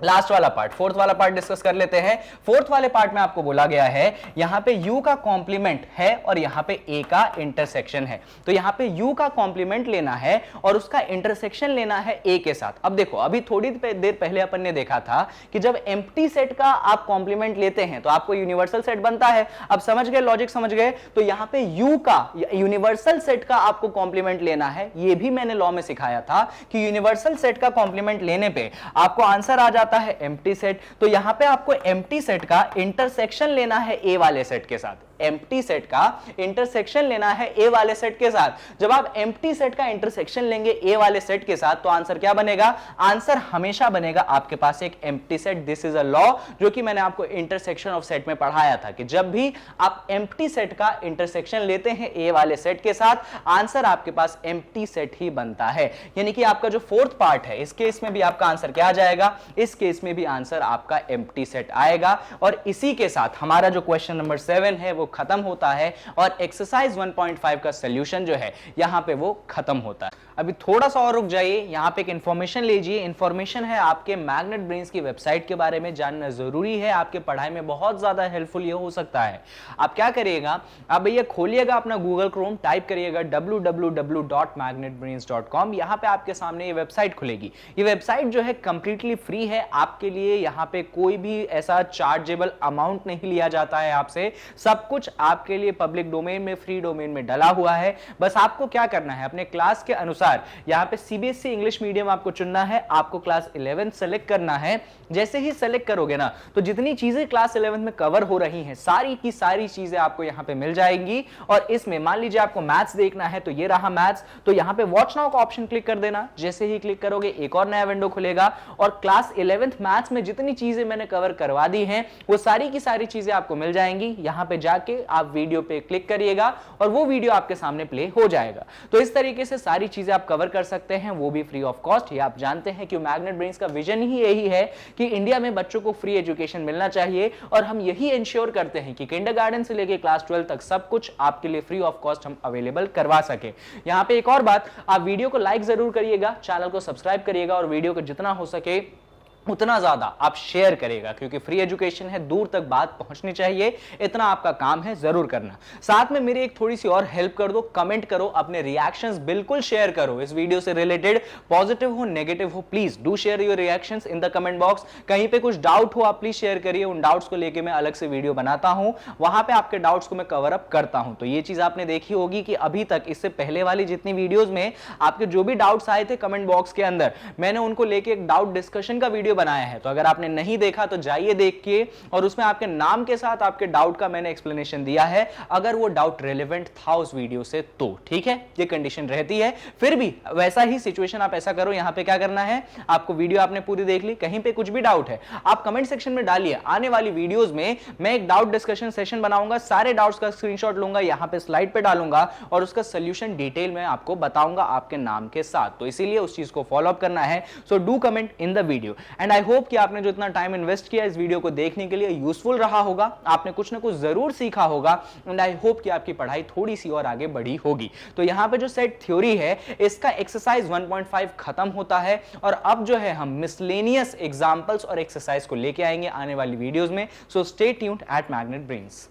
लास्ट वाला पार्ट, फोर्थ वाला पार्ट डिस्कस कर लेते हैं। फोर्थ वाले पार्ट में आपको बोला गया है यहां पे u का कॉम्प्लीमेंट है और यहां पे a का इंटरसेक्शन है। तो यहां पे u का कॉम्प्लीमेंट लेना है और उसका इंटरसेक्शन लेना है a के साथ। अब देखो, अभी थोड़ी देर पहले अपन ने देखा था कि जब एम्प्टी सेट का आप कॉम्प्लीमेंट लेते हैं तो आपको यूनिवर्सल सेट बनता है। अब समझ गए, लॉजिक समझ गए? तो यहां पे u का यूनिवर्सल सेट का आपको कॉम्प्लीमेंट लेना है। यह भी मैंने लॉ में सिखाया था कि यूनिवर्सल सेट का कॉम्प्लीमेंट लेने पे आपको आंसर आ जाता है एम्प्टी सेट। तो यहां पे आपको एम्प्टी सेट का इंटरसेक्शन लेना है ए वाले सेट के साथ। एम्प्टी सेट का इंटरसेक्शन लेना है ए वाले सेट के साथ। जब आप एम्प्टी सेट का इंटरसेक्शन लेंगे ए वाले सेट के साथ तो आंसर क्या बनेगा? आंसर हमेशा बनेगा आपके पास एक empty set. This is a law जो कि मैंने आपको इंटरसेक्शन ऑफ सेट में पढ़ाया था कि जब भी आप एम्प्टी सेट का इंटरसेक्शन लेते हैं ए वाले सेट के साथ आंसर आपके पास एम्प्टी सेट ही बनता है। यानी कि आपका जो फोर्थ पार्ट है इस केस में भी आपका आंसर क्या आ जाएगा? इस केस में भी आंसर आपका एम्प्टी सेट आएगा। और इसी के साथ हमारा जो क्वेश्चन नंबर 7 है वो खत्म होता है और एक्सरसाइज 1.5 का सॉल्यूशन जो है यहां पे वो खत्म होता है। अभी थोड़ा सा और रुक जाइए, यहां पे एक इंफॉर्मेशन लीजिए। इंफॉर्मेशन है आपके मैग्नेट ब्रेन्स की वेबसाइट के बारे में जानना जरूरी है, आपके पढ़ाई में बहुत ज्यादा हेल्पफुल ये हो सकता है। आप क्या करिएगा, आप भैया खोलिएगा अपना गूगल क्रोम, टाइप करिएगा www.magnetbrains.com। यहां पे आपके सामने ये वेबसाइट खुलेगी। ये वेबसाइट जो है कंप्लीटली फ्री है आपके लिए। यहां पे कोई भी ऐसा चार्जेबल अमाउंट नहीं लिया जाता है आपसे, सब कुछ आपके लिए पब्लिक डोमेन में, फ्री डोमेन में डला हुआ है। बस आपको क्या करना है, अपने क्लास के अनुसार यहां पे सीबीएसई इंग्लिश मीडियम आपको चुनना है। आपको क्लास 11 सेलेक्ट करना है। जैसे ही सेलेक्ट करोगे ना तो जितनी चीजें क्लास 11 में कवर हो रही हैं सारी की सारी चीजें आपको यहां पे मिल जाएंगी। और इसमें मान लीजिए आपको मैथ्स देखना है तो ये रहा मैथ्स, तो यहां पे वॉच नाउ का ऑप्शन क्लिक कर देना। जैसे ही क्लिक करोगे एक और नया विंडो खुलेगा और क्लास 11th मैथ्स में जितनी चीजें मैंने कवर करवा दी हैं वो सारी की सारी चीजें आपको मिल जाएंगी। यहां पे जाके आप वीडियो पे क्लिक करिएगा और वो वीडियो आपके सामने प्ले हो जाएगा। तो इस तरीके से सारी चीजें आप कवर कर सकते हैं, वो भी फ्री ऑफ कॉस्ट। ये आप जानते हैं कि मैग्नेट ब्रेन्स का विजन ही यही है कि इंडिया में बच्चों को फ्री एजुकेशन मिलना चाहिए और हम यही इंश्योर करते हैं कि किंडरगार्टन से लेकर क्लास 12 तक सब कुछ आपके लिए फ्री ऑफ कॉस्ट हम अवेलेबल करवा सके। यहां पे एक और बात, आप वीडियो को लाइक जरूर करिएगा, चैनल को सब्सक्राइब करिएगा और वीडियो को जितना हो सके उतना ज्यादा आप शेयर करेगा, क्योंकि फ्री एजुकेशन है, दूर तक बात पहुंचनी चाहिए, इतना आपका काम है, जरूर करना। साथ में मेरी एक थोड़ी सी और हेल्प कर दो, कमेंट करो, अपने रिएक्शंस बिल्कुल शेयर करो इस वीडियो से रिलेटेड, पॉजिटिव हो नेगेटिव हो, please do share your reactions in the comment box. कहीं पे कुछ डाउट हो आप प्लीज शेयर करिए, उन डाउट्स को लेके मैं अलग से वीडियो बनाता हूं, वहां पे आपके डाउट्स को मैं कवर अप करता हूं। तो ये चीज आपने देखी होगी कि अभी तक इससे पहले वाली जितनी वीडियोस में आपके जो भी डाउट्स आए थे कमेंट बॉक्स के अंदर, मैंने उनको लेके एक डाउट डिस्कशन का वीडियो बनाया है। तो अगर आपने नहीं देखा तो जाइए देखिए, और उसमें आपके नाम के साथ आपके डाउट का मैंने एक्सप्लेनेशन दिया है, अगर वो डाउट रेलेवेंट था उस वीडियो से तो। ठीक है, ये कंडीशन रहती है। फिर भी वैसा ही सिचुएशन आप ऐसा करो, यहां पे क्या करना है, आपको वीडियो आपने पूरी देख ली, कहीं पे कुछ भी डाउट है आप कमेंट सेक्शन में डालिए। आने वाली वीडियोस में मैं एक डाउट डिस्कशन सेशन बनाऊंगा, सारे डाउट्स का स्क्रीनशॉट लूंगा, यहां पे स्लाइड पे डालूंगा और उसका सोल्यूशन डिटेल में आपको बताऊंगा आपके नाम के साथ। तो इसीलिए उस चीज को फॉलो अप करना है। So do comment in the video and I hope कि आपने जो इतना टाइम इन्वेस्ट किया इस वीडियो को देखने के लिए यूजफुल रहा होगा, आपने कुछ ना कुछ जरूर सीखा होगा एंड आई होप कि आपकी पढ़ाई थोड़ी सी और आगे बढ़ी होगी। तो यहां पे जो सेट थ्योरी है इसका एक्सरसाइज 1.5 खत्म होता है और अब जो है हम मिसलेनियस एग्जांपल्स और एक्सरसाइज को लेके आएंगे आने वाली वीडियोस में। So stay tuned at Magnet brains.